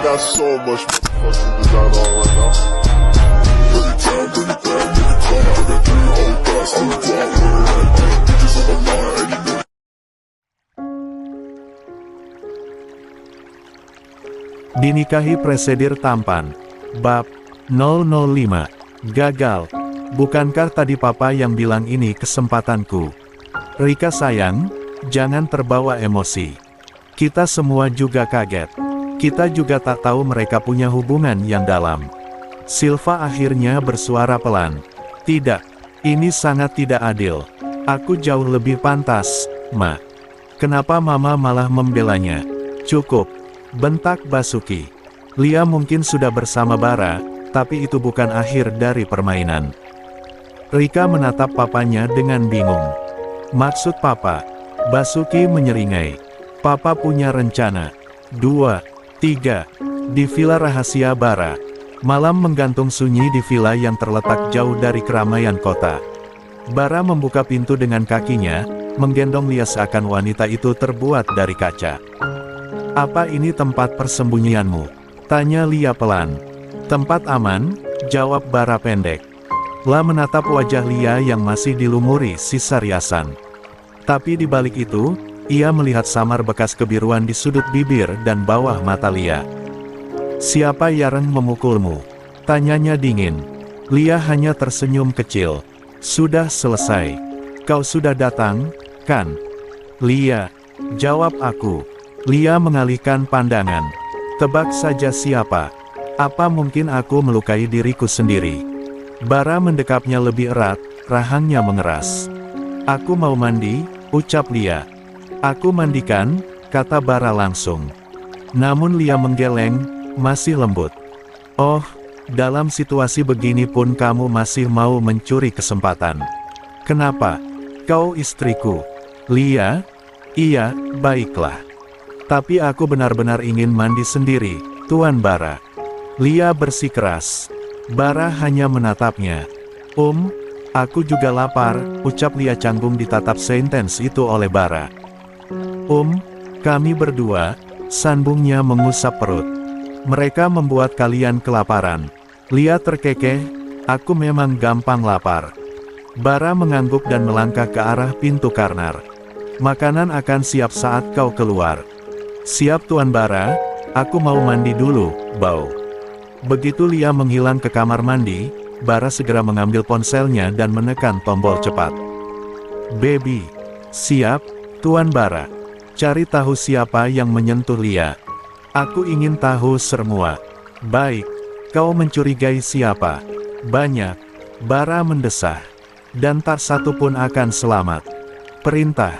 got so much motherfucking design on right now. Bring it down, bring it down, bring it down. I got three whole thoughts on the block with it right now. Bitches on the line, and you know. Dinikahi Presidir tampan. Bab 005. Gagal. Bukankah tadi papa yang bilang ini kesempatanku? Rika sayang, jangan terbawa emosi. Kita semua juga kaget. Kita juga tak tahu mereka punya hubungan yang dalam. Silva akhirnya bersuara pelan. Tidak, ini sangat tidak adil. Aku jauh lebih pantas, Ma. Kenapa mama malah membelanya? Cukup, bentak Basuki. Lia mungkin sudah bersama Bara, tapi itu bukan akhir dari permainan. Rika menatap papanya dengan bingung. Maksud papa? Basuki menyeringai. Papa punya rencana. 2, 3. Di villa rahasia Bara. Malam menggantung sunyi di villa yang terletak jauh dari keramaian kota. Bara membuka pintu dengan kakinya, menggendong Lia seakan wanita itu terbuat dari kaca. Apa ini tempat persembunyianmu? Tanya Lia pelan. Tempat aman, jawab Bara pendek. La menatap wajah Lia yang masih dilumuri sisa riasan. Tapi di balik itu, ia melihat samar bekas kebiruan di sudut bibir dan bawah mata Lia. Siapa yang memukulmu? Tanyanya dingin. Lia hanya tersenyum kecil. Sudah selesai. Kau sudah datang, kan? Lia, jawab aku. Lia mengalihkan pandangan. Tebak saja siapa? Apa mungkin aku melukai diriku sendiri? Bara mendekapnya lebih erat, rahangnya mengeras. Aku mau mandi, ucap Lia. Aku mandikan, kata Bara langsung. Namun Lia menggeleng, masih lembut. Oh, dalam situasi begini pun kamu masih mau mencuri kesempatan. Kenapa? Kau istriku. Lia? Iya, baiklah. Tapi aku benar-benar ingin mandi sendiri, Tuan Bara. Lia bersikeras. Bara hanya menatapnya. Aku juga lapar, ucap Lia canggung ditatap seintens itu oleh Bara. Kami berdua, sambungnya mengusap perut. Mereka membuat kalian kelaparan. Lia terkekeh, aku memang gampang lapar. Bara mengangguk dan melangkah ke arah pintu karnar. Makanan akan siap saat kau keluar. Siap Tuan Bara, aku mau mandi dulu, bau. Begitu Lia menghilang ke kamar mandi, Bara segera mengambil ponselnya dan menekan tombol cepat. Baby. Siap, Tuan Bara. Cari tahu siapa yang menyentuh Lia. Aku ingin tahu semua. Baik. Kau mencurigai siapa? Banyak. Bara mendesah. Dan tak satu pun akan selamat. Perintah.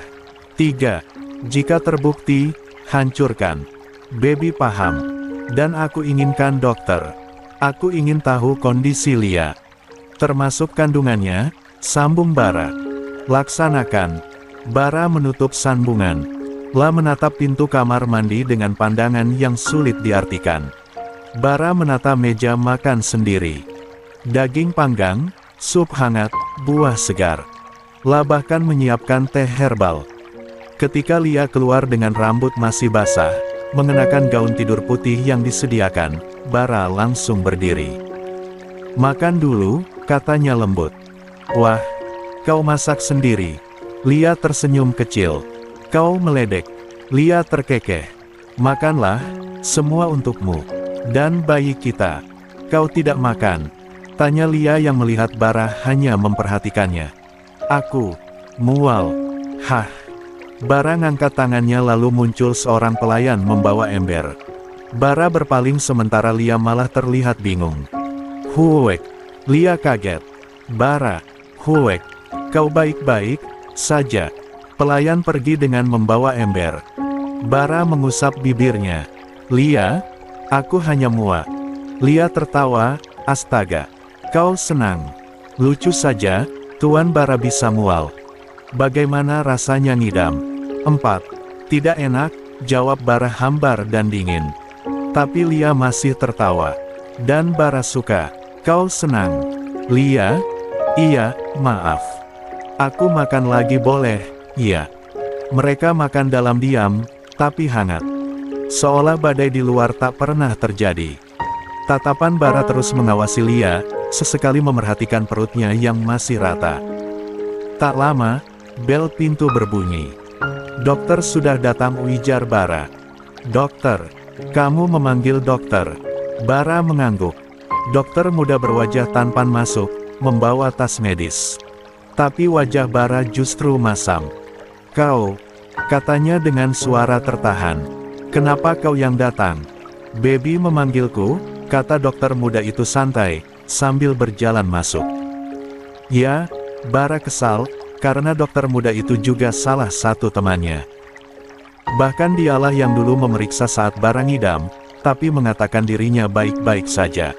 3. Jika terbukti, hancurkan. Baby paham. Dan aku inginkan dokter. Aku ingin tahu kondisi Lia. Termasuk kandungannya, sambung Bara. Laksanakan. Bara menutup sambungan. La menatap pintu kamar mandi dengan pandangan yang sulit diartikan. Bara menata meja makan sendiri. Daging panggang, sup hangat, buah segar. La bahkan menyiapkan teh herbal. Ketika Lia keluar dengan rambut masih basah, mengenakan gaun tidur putih yang disediakan, Bara langsung berdiri. Makan dulu, katanya lembut. Wah, kau masak sendiri. Lia tersenyum kecil. Kau meledek. Lia terkekeh. Makanlah, semua untukmu. Dan bayi kita. Kau tidak makan. Tanya Lia yang melihat Bara hanya memperhatikannya. Aku. Mual. Hah. Bara ngangkat tangannya lalu muncul seorang pelayan membawa ember. Bara berpaling sementara Lia malah terlihat bingung. Huek. Lia kaget. Bara. Huek. Kau baik-baik saja. Pelayan pergi dengan membawa ember. Bara mengusap bibirnya. Lia, aku hanya muak. Lia tertawa, astaga. Kau senang. Lucu saja, Tuan Bara bisa mual. Bagaimana rasanya ngidam? 4. Tidak enak, jawab Bara hambar dan dingin. Tapi Lia masih tertawa. Dan Bara suka. Kau senang. Lia? Iya, maaf. Aku makan lagi boleh? Iya. Mereka makan dalam diam, tapi hangat. Seolah badai di luar tak pernah terjadi. Tatapan Bara terus mengawasi Lia, sesekali memerhatikan perutnya yang masih rata. Tak lama, bel pintu berbunyi. Dokter sudah datang, ujar Bara. Dokter, kamu memanggil dokter. Bara mengangguk. Dokter muda berwajah tampan masuk, membawa tas medis. Tapi wajah Bara justru masam. Kau, katanya dengan suara tertahan. Kenapa kau yang datang? Baby memanggilku, kata dokter muda itu santai, sambil berjalan masuk. Ya, Bara kesal, karena dokter muda itu juga salah satu temannya. Bahkan dialah yang dulu memeriksa saat Bara ngidam, tapi mengatakan dirinya baik-baik saja.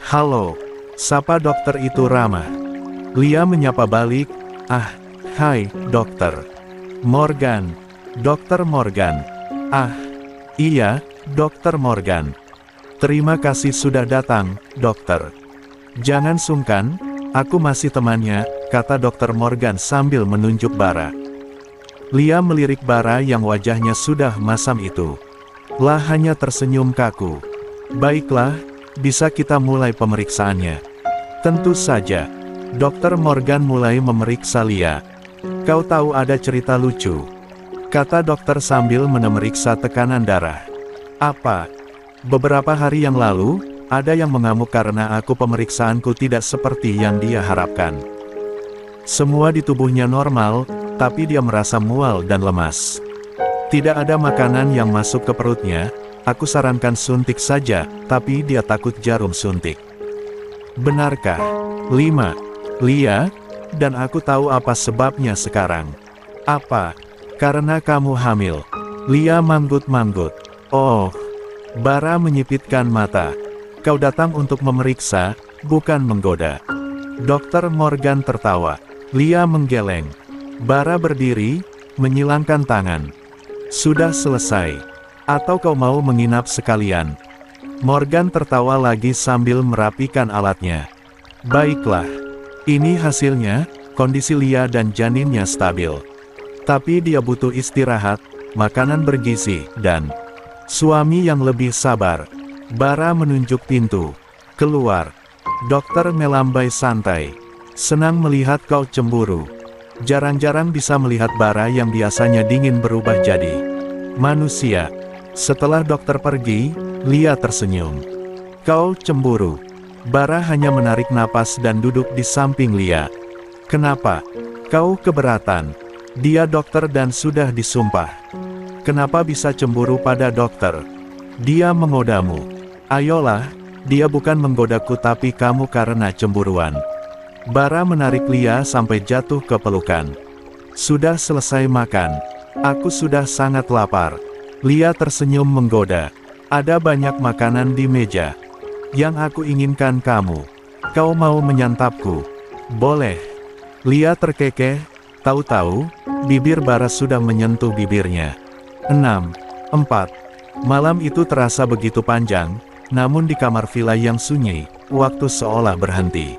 Halo, sapa dokter itu ramah. Lia menyapa balik, hai, dokter. Morgan, Dokter Morgan. Iya, Dokter Morgan. Terima kasih sudah datang, dokter. Jangan sungkan, aku masih temannya, kata Dokter Morgan sambil menunjuk Bara. Lia melirik Bara yang wajahnya sudah masam itu. Lah hanya tersenyum kaku. Baiklah, bisa kita mulai pemeriksaannya. Tentu saja. Dokter Morgan mulai memeriksa Lia. Kau tahu ada cerita lucu, kata dokter sambil memeriksa tekanan darah. Apa? Beberapa hari yang lalu, ada yang mengamuk karena pemeriksaanku tidak seperti yang dia harapkan. Semua di tubuhnya normal, tapi dia merasa mual dan lemas. Tidak ada makanan yang masuk ke perutnya, aku sarankan suntik saja, tapi dia takut jarum suntik. Benarkah? 5. Lia, dan aku tahu apa sebabnya sekarang. Apa? Karena kamu hamil. Lia manggut-manggut. Oh. Bara menyipitkan mata. Kau datang untuk memeriksa, bukan menggoda. Dokter Morgan tertawa. Lia menggeleng. Bara berdiri, menyilangkan tangan. Sudah selesai. Atau kau mau menginap sekalian? Morgan tertawa lagi sambil merapikan alatnya. Baiklah. Ini hasilnya, kondisi Lia dan janinnya stabil. Tapi dia butuh istirahat, makanan bergizi, dan suami yang lebih sabar. Bara menunjuk pintu. Keluar. Dokter melambai santai. Senang melihat kau cemburu. Jarang-jarang bisa melihat Bara yang biasanya dingin berubah jadi manusia. Setelah dokter pergi, Lia tersenyum. Kau cemburu. Bara hanya menarik napas dan duduk di samping Lia. Kenapa? Kau keberatan? Dia dokter dan sudah disumpah. Kenapa bisa cemburu pada dokter? Dia menggodamu. Ayolah, dia bukan menggodaku tapi kamu karena cemburuan. Bara menarik Lia sampai jatuh ke pelukan. Sudah selesai makan. Aku sudah sangat lapar. Lia tersenyum menggoda. Ada banyak makanan di meja. Yang aku inginkan kamu. Kau mau menyantapku? Boleh. Lia terkekeh, tahu-tahu, bibir Bara sudah menyentuh bibirnya. 6. 4. Malam itu terasa begitu panjang, namun di kamar villa yang sunyi, waktu seolah berhenti.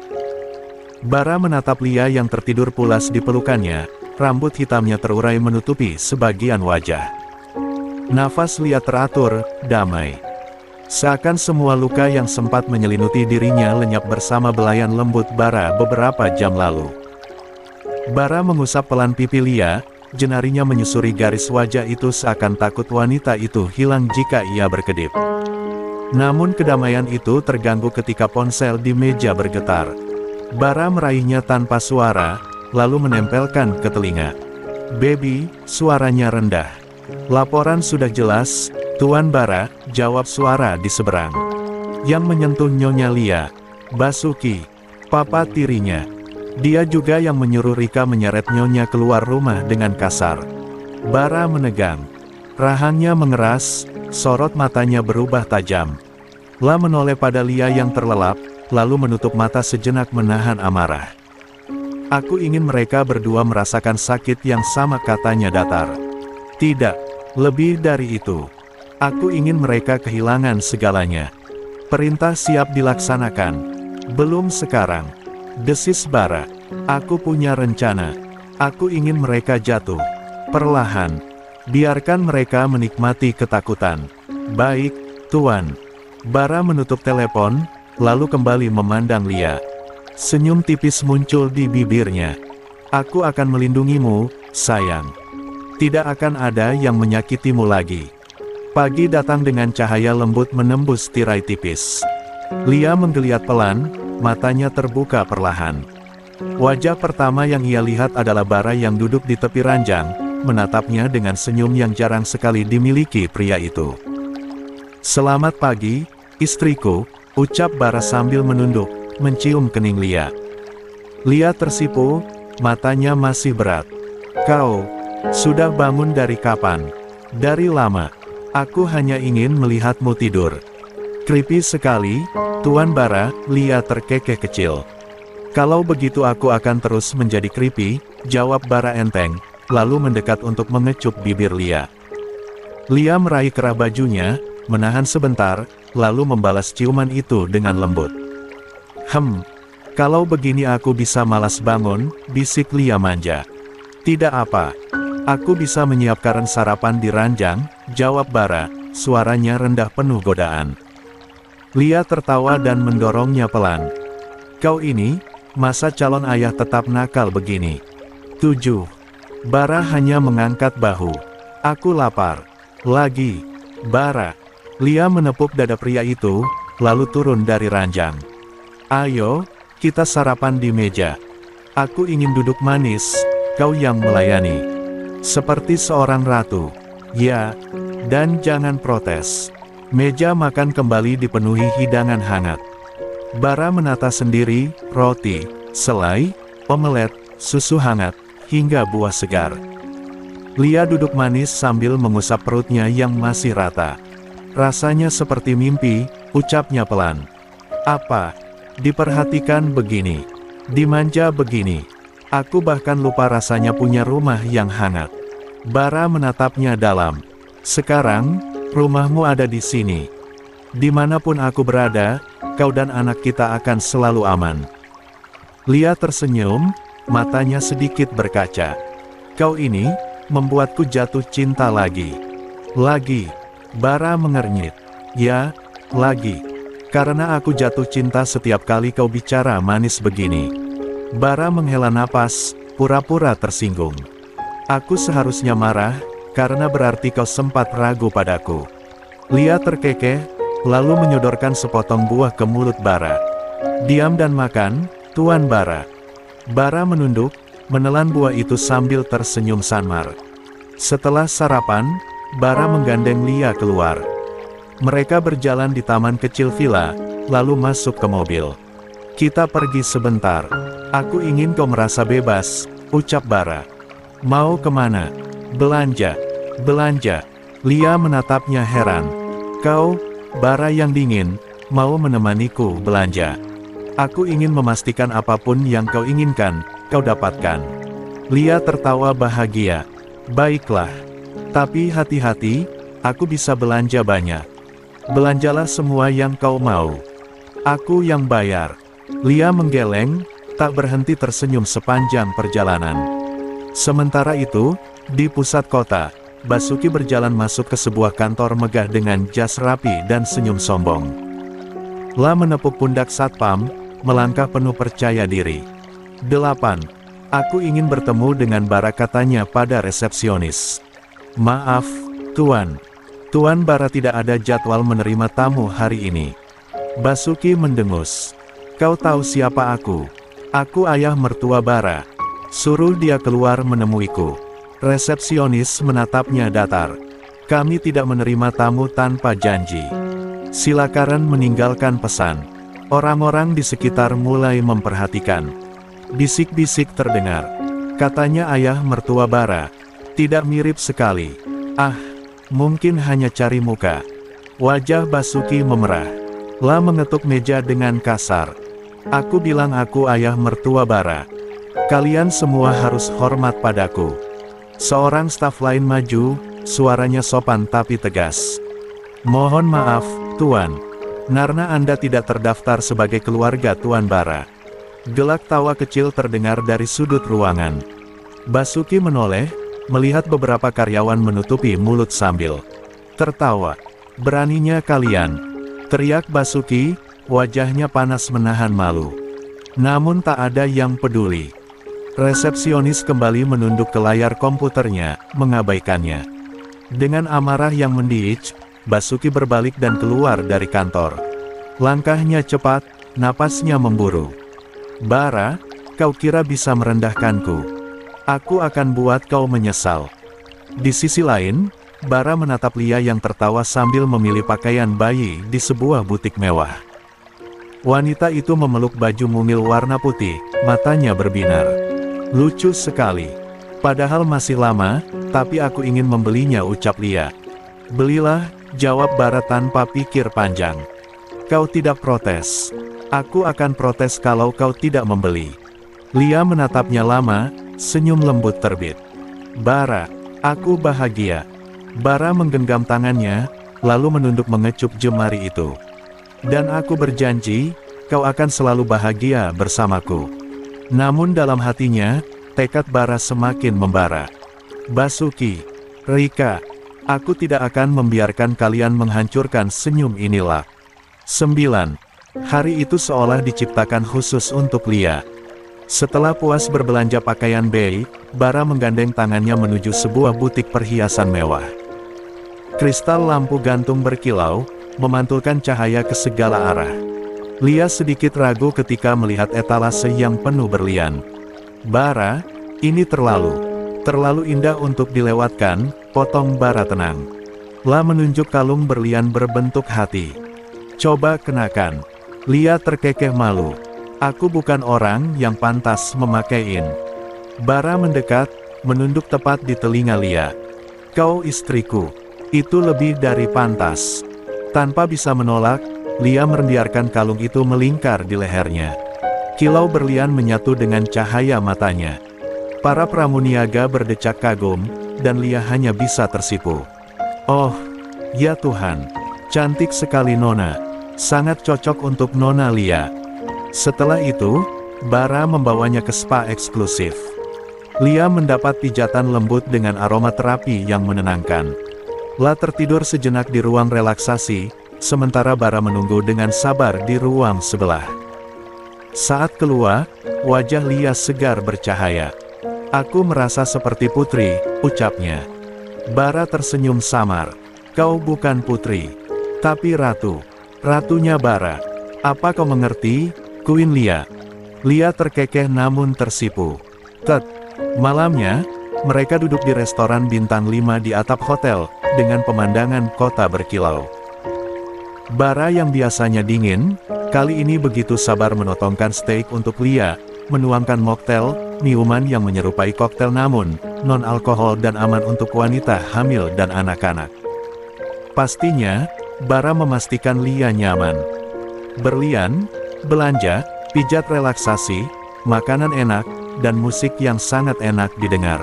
Bara menatap Lia yang tertidur pulas di pelukannya, rambut hitamnya terurai menutupi sebagian wajah. Nafas Lia teratur, damai. Seakan semua luka yang sempat menyelimuti dirinya lenyap bersama belayan lembut Bara beberapa jam lalu. Bara mengusap pelan pipi Lia, jenarinya menyusuri garis wajah itu seakan takut wanita itu hilang jika ia berkedip. Namun kedamaian itu terganggu ketika ponsel di meja bergetar. Bara meraihnya tanpa suara, lalu menempelkan ke telinga. Baby, suaranya rendah. Laporan sudah jelas, Tuan Bara, jawab suara di seberang. Yang menyentuh Nyonya Lia. Basuki. Papa tirinya. Dia juga yang menyuruh Rika menyeret Nyonya keluar rumah dengan kasar. Bara menegang. Rahangnya mengeras, sorot matanya berubah tajam. La menoleh pada Lia yang terlelap, lalu menutup mata sejenak menahan amarah. Aku ingin mereka berdua merasakan sakit yang sama, katanya datar. Tidak, lebih dari itu. Aku ingin mereka kehilangan segalanya. Perintah siap dilaksanakan. Belum sekarang. Desis Bara. Aku punya rencana. Aku ingin mereka jatuh. Perlahan. Biarkan mereka menikmati ketakutan. Baik, Tuan. Bara menutup telepon, lalu kembali memandang Lia. Senyum tipis muncul di bibirnya. Aku akan melindungimu, sayang. Tidak akan ada yang menyakitimu lagi. Pagi datang dengan cahaya lembut menembus tirai tipis. Lia menggeliat pelan, matanya terbuka perlahan. Wajah pertama yang ia lihat adalah Bara yang duduk di tepi ranjang, menatapnya dengan senyum yang jarang sekali dimiliki pria itu. "Selamat pagi, istriku," ucap Bara sambil menunduk, mencium kening Lia. Lia tersipu, matanya masih berat. "Kau sudah bangun dari kapan?" "Dari lama. Aku hanya ingin melihatmu tidur." "Creepy sekali, Tuan Bara," Lia terkekeh kecil. "Kalau begitu aku akan terus menjadi creepy," jawab Bara enteng, lalu mendekat untuk mengecup bibir Lia. Lia meraih kerah bajunya, menahan sebentar, lalu membalas ciuman itu dengan lembut. Kalau begini aku bisa malas bangun," bisik Lia manja. "Tidak apa. Aku bisa menyiapkan sarapan di ranjang," jawab Bara, suaranya rendah penuh godaan. Lia tertawa dan mendorongnya pelan. "Kau ini, masa calon ayah tetap nakal begini?" 7. Bara hanya mengangkat bahu. "Aku lapar. Lagi." "Bara." Lia menepuk dada pria itu, lalu turun dari ranjang. "Ayo, kita sarapan di meja. Aku ingin duduk manis, kau yang melayani. Seperti seorang ratu. Ya, dan jangan protes." Meja makan kembali dipenuhi hidangan hangat. Bara menata sendiri, roti, selai, omelet, susu hangat, hingga buah segar. Lia duduk manis sambil mengusap perutnya yang masih rata. "Rasanya seperti mimpi," ucapnya pelan. "Apa? Diperhatikan begini. Dimanja begini. Aku bahkan lupa rasanya punya rumah yang hangat." Bara menatapnya dalam. "Sekarang, rumahmu ada di sini. Dimanapun aku berada, kau dan anak kita akan selalu aman." Lia tersenyum, matanya sedikit berkaca. "Kau ini, membuatku jatuh cinta lagi." "Lagi?" Bara mengernyit. "Ya, lagi. Karena aku jatuh cinta setiap kali kau bicara manis begini." Bara menghela napas, pura-pura tersinggung. "Aku seharusnya marah, karena berarti kau sempat ragu padaku." Lia terkekeh, lalu menyodorkan sepotong buah ke mulut Bara. "Diam dan makan, Tuan Bara." Bara menunduk, menelan buah itu sambil tersenyum samar. Setelah sarapan, Bara menggandeng Lia keluar. Mereka berjalan di taman kecil villa, lalu masuk ke mobil. "Kita pergi sebentar. Aku ingin kau merasa bebas," ucap Bara. "Mau kemana?" "Belanja." "Belanja?" Lia menatapnya heran. "Kau, Bara yang dingin, mau menemaniku belanja?" "Aku ingin memastikan apapun yang kau inginkan, kau dapatkan." Lia tertawa bahagia. "Baiklah. Tapi hati-hati, aku bisa belanja banyak." "Belanjalah semua yang kau mau. Aku yang bayar." Lia menggeleng, tak berhenti tersenyum sepanjang perjalanan. Sementara itu, di pusat kota, Basuki berjalan masuk ke sebuah kantor megah dengan jas rapi dan senyum sombong. La menepuk pundak satpam, melangkah penuh percaya diri. 8. "Aku ingin bertemu dengan Bara," katanya pada resepsionis. "Maaf, Tuan. Tuan Bara tidak ada jadwal menerima tamu hari ini." Basuki mendengus. "Kau tahu siapa aku? Aku ayah mertua Bara. Suruh dia keluar menemuiku." Resepsionis menatapnya datar. "Kami tidak menerima tamu tanpa janji. Silakan meninggalkan pesan." Orang-orang di sekitar mulai memperhatikan. Bisik-bisik terdengar. "Katanya ayah mertua Bara. Tidak mirip sekali. Ah, mungkin hanya cari muka." Wajah Basuki memerah. La mengetuk meja dengan kasar. "Aku bilang aku ayah mertua Bara. Kalian semua harus hormat padaku." Seorang staf lain maju, suaranya sopan tapi tegas. "Mohon maaf, Tuan. Karena Anda tidak terdaftar sebagai keluarga Tuan Bara." Gelak tawa kecil terdengar dari sudut ruangan. Basuki menoleh, melihat beberapa karyawan menutupi mulut sambil tertawa. "Beraninya kalian!" teriak Basuki, wajahnya panas menahan malu. Namun tak ada yang peduli. Resepsionis kembali menunduk ke layar komputernya, mengabaikannya. Dengan amarah yang mendihij, Basuki berbalik dan keluar dari kantor. Langkahnya cepat, napasnya memburu. "Bara, kau kira bisa merendahkanku? Aku akan buat kau menyesal." Di sisi lain, Bara menatap Lia yang tertawa sambil memilih pakaian bayi di sebuah butik mewah. Wanita itu memeluk baju mumil warna putih, matanya berbinar. "Lucu sekali. Padahal masih lama, tapi aku ingin membelinya," ucap Lia. "Belilah," jawab Bara tanpa pikir panjang. "Kau tidak protes. Aku akan protes kalau kau tidak membeli." Lia menatapnya lama, senyum lembut terbit. "Bara, aku bahagia." Bara menggenggam tangannya, lalu menunduk mengecup jemari itu. "Dan aku berjanji, kau akan selalu bahagia bersamaku." Namun dalam hatinya, tekad Bara semakin membara. "Basuki, Rika, aku tidak akan membiarkan kalian menghancurkan senyum inilah." 9. Hari itu seolah diciptakan khusus untuk Lia. Setelah puas berbelanja pakaian bayi, Bara menggandeng tangannya menuju sebuah butik perhiasan mewah. Kristal lampu gantung berkilau, memantulkan cahaya ke segala arah. Lia sedikit ragu ketika melihat etalase yang penuh berlian. "Bara, ini terlalu indah untuk dilewatkan," potong Bara tenang. Lia menunjuk kalung berlian berbentuk hati. "Coba kenakan." Lia terkekeh malu. "Aku bukan orang yang pantas memakaiin." Bara mendekat, menunduk tepat di telinga Lia. "Kau istriku. Itu lebih dari pantas." Tanpa bisa menolak, Lia membiarkan kalung itu melingkar di lehernya. Kilau berlian menyatu dengan cahaya matanya. Para pramuniaga berdecak kagum, dan Lia hanya bisa tersipu. "Oh, ya Tuhan. Cantik sekali Nona. Sangat cocok untuk Nona Lia." Setelah itu, Bara membawanya ke spa eksklusif. Lia mendapat pijatan lembut dengan aroma terapi yang menenangkan. Lia tertidur sejenak di ruang relaksasi, sementara Bara menunggu dengan sabar di ruang sebelah. Saat keluar, wajah Lia segar bercahaya. "Aku merasa seperti putri," ucapnya. Bara tersenyum samar. "Kau bukan putri, tapi ratu. Ratunya Bara. Apa kau mengerti, Queen Lia?" Lia terkekeh namun tersipu. Malamnya, mereka duduk di restoran bintang 5 di atap hotel, dengan pemandangan kota berkilau. Bara yang biasanya dingin, kali ini begitu sabar menotongkan steak untuk Lia, menuangkan moktel, minuman yang menyerupai koktel namun non-alkohol dan aman untuk wanita hamil dan anak-anak. Pastinya, Bara memastikan Lia nyaman. Berlian, belanja, pijat relaksasi, makanan enak, dan musik yang sangat enak didengar.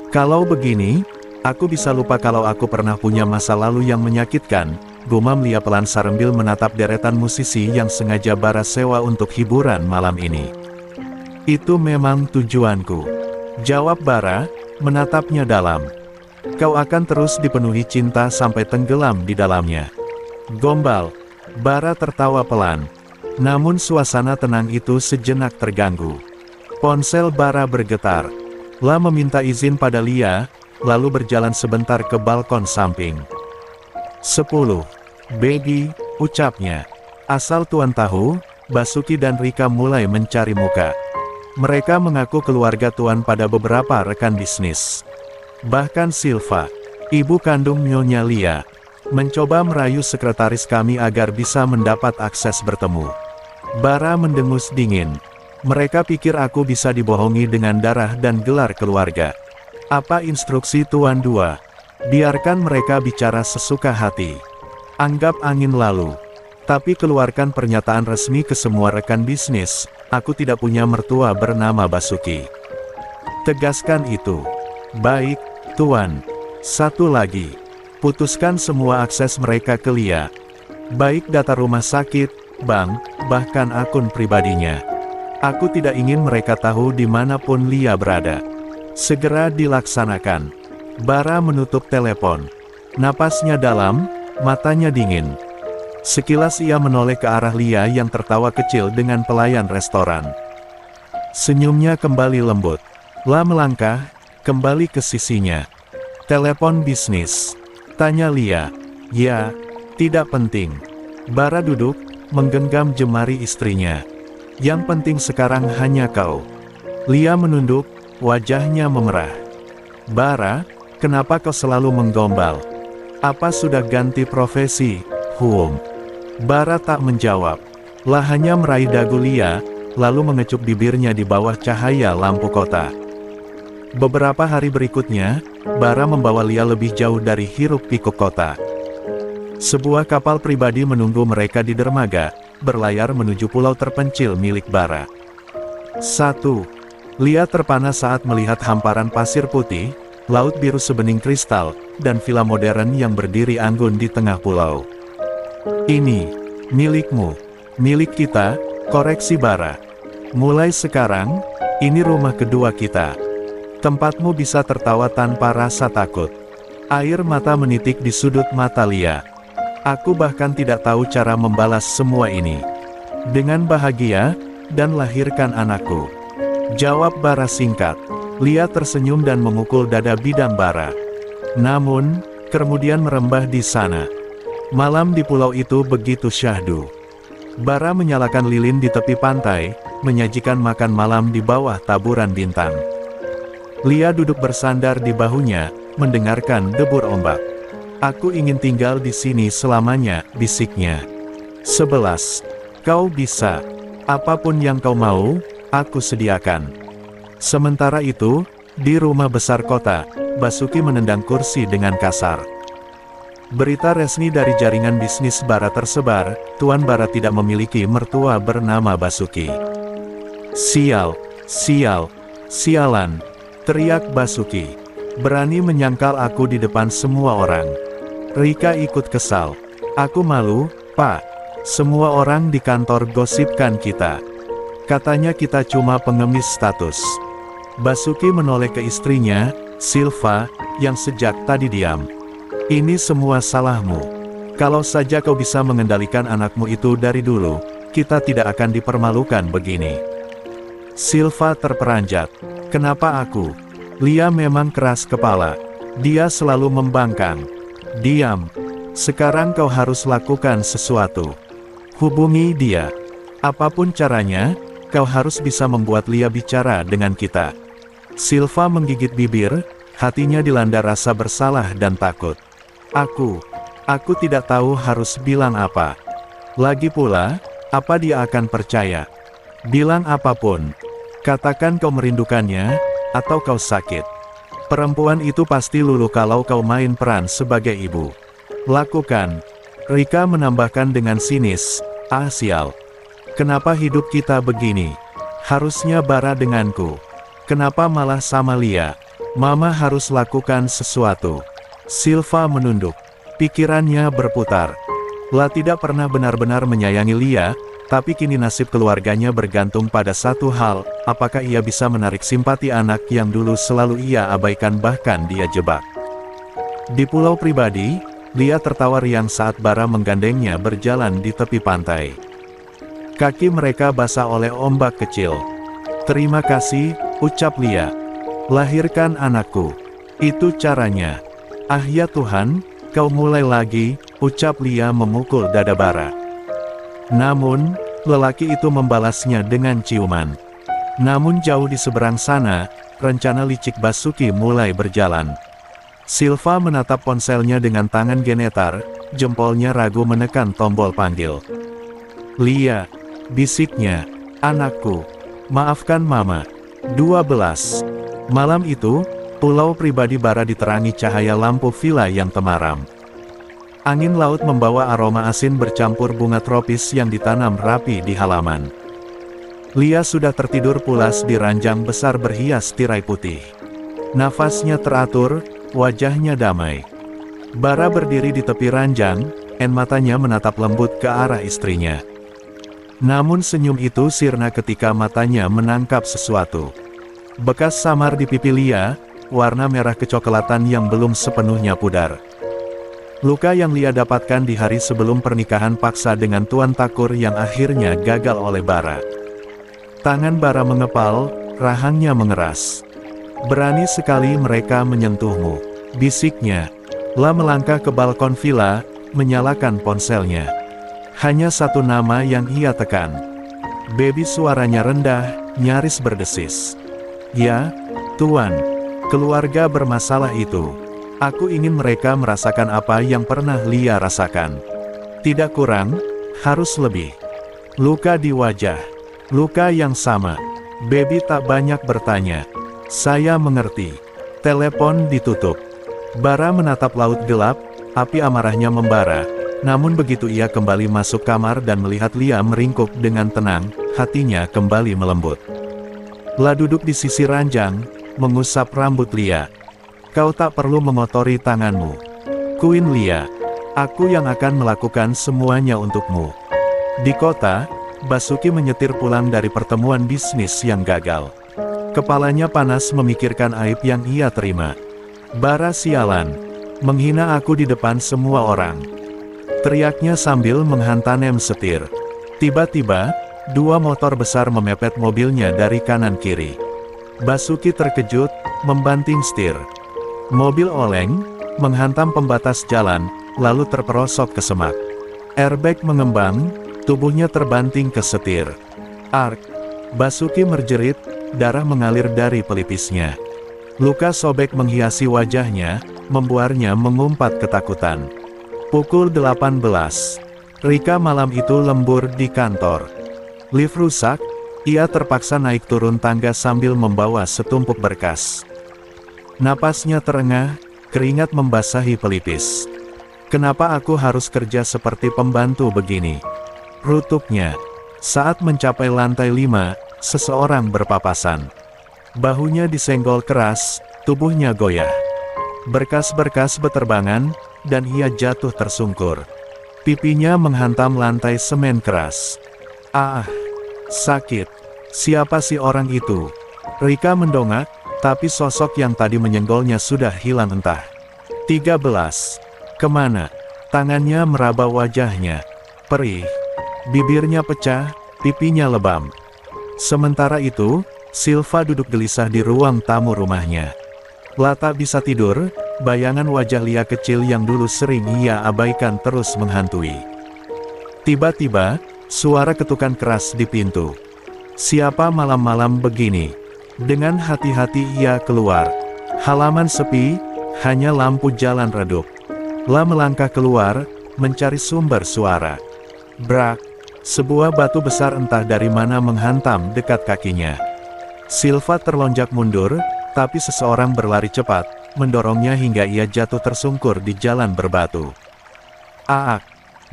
"Kalau begini, aku bisa lupa kalau aku pernah punya masa lalu yang menyakitkan," gumam Lia pelan sambil menatap deretan musisi yang sengaja Bara sewa untuk hiburan malam ini. "Itu memang tujuanku," jawab Bara, menatapnya dalam. "Kau akan terus dipenuhi cinta sampai tenggelam di dalamnya." Gombal. Bara tertawa pelan. Namun suasana tenang itu sejenak terganggu. Ponsel Bara bergetar. Lia meminta izin pada Lia, lalu berjalan sebentar ke balkon samping. 10. "Begi," ucapnya. "Asal Tuan tahu, Basuki dan Rika mulai mencari muka. Mereka mengaku keluarga Tuan pada beberapa rekan bisnis. Bahkan Silva, ibu kandung Nyonya Lia, mencoba merayu sekretaris kami agar bisa mendapat akses bertemu." Bara mendengus dingin. "Mereka pikir aku bisa dibohongi dengan darah dan gelar keluarga. Apa instruksi Tuan II? Biarkan mereka bicara sesuka hati. Anggap angin lalu. Tapi keluarkan pernyataan resmi ke semua rekan bisnis, aku tidak punya mertua bernama Basuki. Tegaskan itu." "Baik, Tuan. Satu lagi. Putuskan semua akses mereka ke Lia. Baik data rumah sakit, bank, bahkan akun pribadinya. Aku tidak ingin mereka tahu dimanapun Lia berada." Segera dilaksanakan. Bara menutup telepon. Napasnya dalam, matanya dingin. Sekilas ia menoleh ke arah Lia yang tertawa kecil dengan pelayan restoran. Senyumnya kembali lembut. La melangkah, kembali ke sisinya. Telepon bisnis. Tanya Lia. Ya, tidak penting. Bara duduk, menggenggam jemari istrinya. Yang penting sekarang hanya kau. Lia menunduk, wajahnya memerah. Bara, kenapa kau selalu menggombal? Apa sudah ganti profesi, Huum? Bara tak menjawab. La hanya meraih dagu Lia, lalu mengecup bibirnya di bawah cahaya lampu kota. Beberapa hari berikutnya, Bara membawa Lia lebih jauh dari hiruk-pikuk kota. Sebuah kapal pribadi menunggu mereka di dermaga, berlayar menuju pulau terpencil milik Bara. 1. Lia terpana saat melihat hamparan pasir putih, laut biru sebening kristal, dan villa modern yang berdiri anggun di tengah pulau. Ini, milikmu, milik kita, koreksi Bara. Mulai sekarang, ini rumah kedua kita. Tempatmu bisa tertawa tanpa rasa takut. Air mata menitik di sudut mata Lia. Aku bahkan tidak tahu cara membalas semua ini. Dengan bahagia, dan lahirkan anakku. Jawab Bara singkat. Lia tersenyum dan memukul dada bidang Bara. Namun, kemudian merembah di sana. Malam di pulau itu begitu syahdu. Bara menyalakan lilin di tepi pantai, menyajikan makan malam di bawah taburan bintang. Lia duduk bersandar di bahunya, mendengarkan debur ombak. Aku ingin tinggal di sini selamanya, bisiknya. 11. Kau bisa. Apapun yang kau mau, aku sediakan. Sementara itu, di rumah besar kota, Basuki menendang kursi dengan kasar. Berita resmi dari jaringan bisnis Bara tersebar, Tuan Bara tidak memiliki mertua bernama Basuki. Sial, sial, sialan, teriak Basuki. Berani menyangkal aku di depan semua orang. Rika ikut kesal. Aku malu, Pak. Semua orang di kantor gosipkan kita. Katanya kita cuma pengemis status. Basuki menoleh ke istrinya, Silva, yang sejak tadi diam. Ini semua salahmu. Kalau saja kau bisa mengendalikan anakmu itu dari dulu, kita tidak akan dipermalukan begini. Silva terperanjat. Kenapa aku? Lia memang keras kepala. Dia selalu membangkang. Diam. Sekarang kau harus lakukan sesuatu. Hubungi dia. Apapun caranya, kau harus bisa membuat Lia bicara dengan kita. Silva menggigit bibir, hatinya dilanda rasa bersalah dan takut. Aku tidak tahu harus bilang apa. Lagi pula, apa dia akan percaya? Bilang apapun. Katakan kau merindukannya, atau kau sakit. Perempuan itu pasti luluh kalau kau main peran sebagai ibu. Lakukan. Rika menambahkan dengan sinis, ah sial. Kenapa hidup kita begini? Harusnya Bara denganku. Kenapa malah sama Lia? Mama harus lakukan sesuatu. Silva menunduk. Pikirannya berputar. La tidak pernah benar-benar menyayangi Lia, tapi kini nasib keluarganya bergantung pada satu hal, apakah ia bisa menarik simpati anak yang dulu selalu ia abaikan bahkan dia jebak. Di pulau pribadi, Lia tertawa riang saat Bara menggandengnya berjalan di tepi pantai. Kaki mereka basah oleh ombak kecil. Terima kasih, ucap Lia. Lahirkan anakku. Itu caranya. Ah ya Tuhan, kau mulai lagi, ucap Lia memukul dada Bara. Namun, lelaki itu membalasnya dengan ciuman. Namun jauh di seberang sana, rencana licik Basuki mulai berjalan. Silva menatap ponselnya dengan tangan genetar, jempolnya ragu menekan tombol panggil. Lia, bisiknya, anakku, maafkan mama. 12. Malam itu, pulau pribadi Bara diterangi cahaya lampu villa yang temaram. Angin laut membawa aroma asin bercampur bunga tropis yang ditanam rapi di halaman. Lia sudah tertidur pulas di ranjang besar berhias tirai putih. Nafasnya teratur, wajahnya damai. Bara berdiri di tepi ranjang, matanya menatap lembut ke arah istrinya. Namun senyum itu sirna ketika matanya menangkap sesuatu. Bekas samar di pipi Lia, warna merah kecoklatan yang belum sepenuhnya pudar. Luka yang Lia dapatkan di hari sebelum pernikahan paksa dengan Tuan Takur yang akhirnya gagal oleh Bara. Tangan Bara mengepal, rahangnya mengeras. "Berani sekali mereka menyentuhmu," bisiknya. La melangkah ke balkon villa, menyalakan ponselnya. Hanya satu nama yang ia tekan. Baby suaranya rendah, nyaris berdesis. "Ya, Tuan. Keluarga bermasalah itu. Aku ingin mereka merasakan apa yang pernah Lia rasakan. Tidak kurang, harus lebih." Luka di wajah. Luka yang sama. Baby tak banyak bertanya. "Saya mengerti." Telepon ditutup. Bara menatap laut gelap, api amarahnya membara. Namun begitu ia kembali masuk kamar dan melihat Lia meringkuk dengan tenang, hatinya kembali melembut. La duduk di sisi ranjang, mengusap rambut Lia. "Kau tak perlu mengotori tanganmu, Queen Lia. Aku yang akan melakukan semuanya untukmu." Di kota, Basuki menyetir pulang dari pertemuan bisnis yang gagal. Kepalanya panas memikirkan aib yang ia terima. "Bara sialan, menghina aku di depan semua orang," teriaknya sambil menghantam setir. Tiba-tiba, dua motor besar memepet mobilnya dari kanan kiri. Basuki terkejut, membanting setir. Mobil oleng, menghantam pembatas jalan, lalu terperosok ke semak. Airbag mengembang, tubuhnya terbanting ke setir. "Ark!" Basuki merjerit, darah mengalir dari pelipisnya. Luka sobek menghiasi wajahnya, membuatnya mengumpat ketakutan. Pukul 18. Rika malam itu lembur di kantor. Lift rusak, ia terpaksa naik turun tangga sambil membawa setumpuk berkas. Napasnya terengah, keringat membasahi pelipis. "Kenapa aku harus kerja seperti pembantu begini?" rutuknya. Saat mencapai lantai 5, seseorang berpapasan. Bahunya disenggol keras, tubuhnya goyah. Berkas-berkas beterbangan, dan ia jatuh tersungkur. Pipinya menghantam lantai semen keras. "Ah, sakit. Siapa sih orang itu?" Rika mendongak, tapi sosok yang tadi menyenggolnya sudah hilang entah. 13. Kemana? Tangannya meraba wajahnya. Perih. Bibirnya pecah, pipinya lebam. Sementara itu, Silva duduk gelisah di ruang tamu rumahnya. La tak bisa tidur, bayangan wajah Lia kecil yang dulu sering ia abaikan terus menghantui. Tiba-tiba, suara ketukan keras di pintu. "Siapa malam-malam begini?" Dengan hati-hati ia keluar. Halaman sepi, hanya lampu jalan redup. La melangkah keluar, mencari sumber suara. Brak! Sebuah batu besar entah dari mana menghantam dekat kakinya. Silva terlonjak mundur, tapi seseorang berlari cepat, mendorongnya hingga ia jatuh tersungkur di jalan berbatu. "Aak!"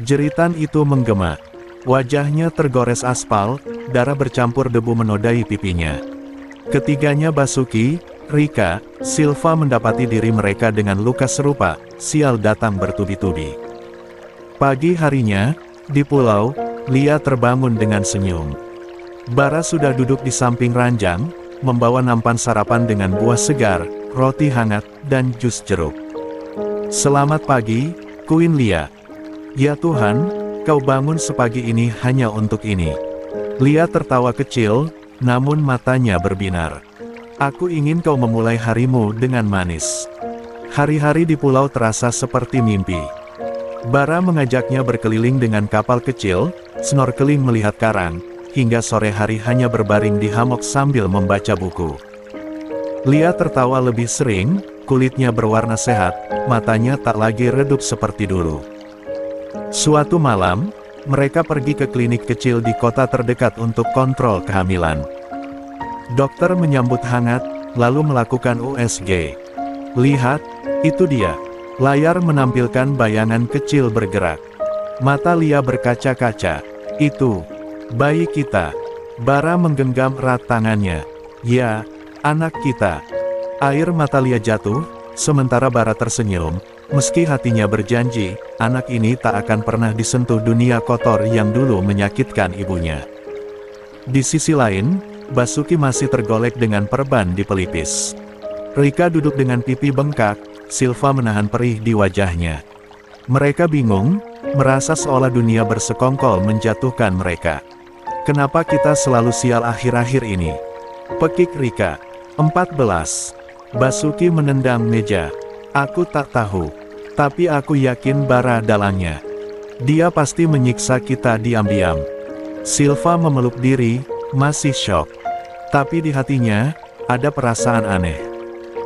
Jeritan itu menggema. Wajahnya tergores aspal, darah bercampur debu menodai pipinya. Ketiganya Basuki, Rika, Silva mendapati diri mereka dengan luka serupa, sial datang bertubi-tubi. Pagi harinya, di pulau, Lia terbangun dengan senyum. Bara sudah duduk di samping ranjang, membawa nampan sarapan dengan buah segar, roti hangat, dan jus jeruk. "Selamat pagi, Queen Lia." "Ya Tuhan, kau bangun sepagi ini hanya untuk ini." Lia tertawa kecil, namun matanya berbinar. "Aku ingin kau memulai harimu dengan manis." Hari-hari di pulau terasa seperti mimpi. Bara mengajaknya berkeliling dengan kapal kecil, snorkeling melihat karang, hingga sore hari hanya berbaring di hammock sambil membaca buku. Lia tertawa lebih sering, kulitnya berwarna sehat, matanya tak lagi redup seperti dulu. Suatu malam, mereka pergi ke klinik kecil di kota terdekat untuk kontrol kehamilan. Dokter menyambut hangat, lalu melakukan USG. "Lihat, itu dia." Layar menampilkan bayangan kecil bergerak. Mata Lia berkaca-kaca. "Itu bayi kita." Bara menggenggam erat tangannya. "Ya, anak kita." Air mata Lia jatuh, sementara Bara tersenyum, meski hatinya berjanji, anak ini tak akan pernah disentuh dunia kotor yang dulu menyakitkan ibunya. Di sisi lain, Basuki masih tergolek dengan perban di pelipis. Rika duduk dengan pipi bengkak, Silva menahan perih di wajahnya. Mereka bingung, merasa seolah dunia bersekongkol menjatuhkan mereka. Kenapa kita selalu sial akhir-akhir ini? Pekik Rika. 14. Basuki menendang meja. Aku tak tahu. Tapi aku yakin bara dalangnya. Dia pasti menyiksa kita diam-diam. Silva memeluk diri, masih syok. Tapi di hatinya, ada perasaan aneh.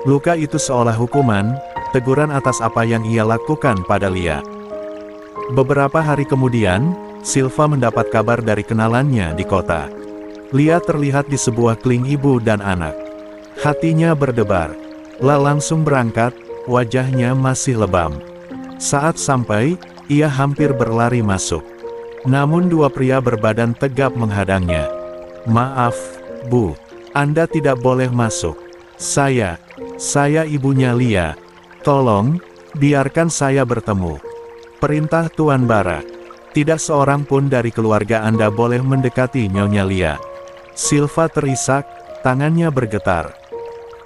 Luka itu seolah hukuman, teguran atas apa yang ia lakukan pada Lia. Beberapa hari kemudian, Silva mendapat kabar dari kenalannya di kota. Lia terlihat di sebuah kling ibu dan anak. Hatinya berdebar. Lia langsung berangkat, wajahnya masih lebam. Saat sampai, ia hampir berlari masuk. Namun dua pria berbadan tegap menghadangnya. Maaf, Bu. Anda tidak boleh masuk. Saya ibunya Lia. Tolong, biarkan saya bertemu. Perintah Tuan Bara. Tidak seorang pun dari keluarga Anda boleh mendekati Nyonya Lia. Silva terisak, tangannya bergetar.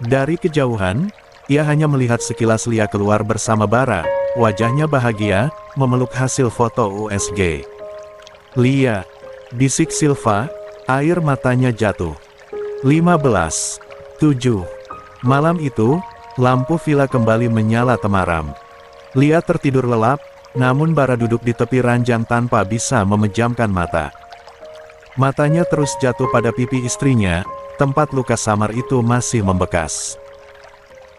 Dari kejauhan, ia hanya melihat sekilas Lia keluar bersama Bara, wajahnya bahagia, memeluk hasil foto USG. Lia, bisik Silva, air matanya jatuh. 15. 7. Malam itu, lampu villa kembali menyala temaram. Lia tertidur lelap, namun Bara duduk di tepi ranjang tanpa bisa memejamkan mata. Matanya terus jatuh pada pipi istrinya, tempat luka samar itu masih membekas.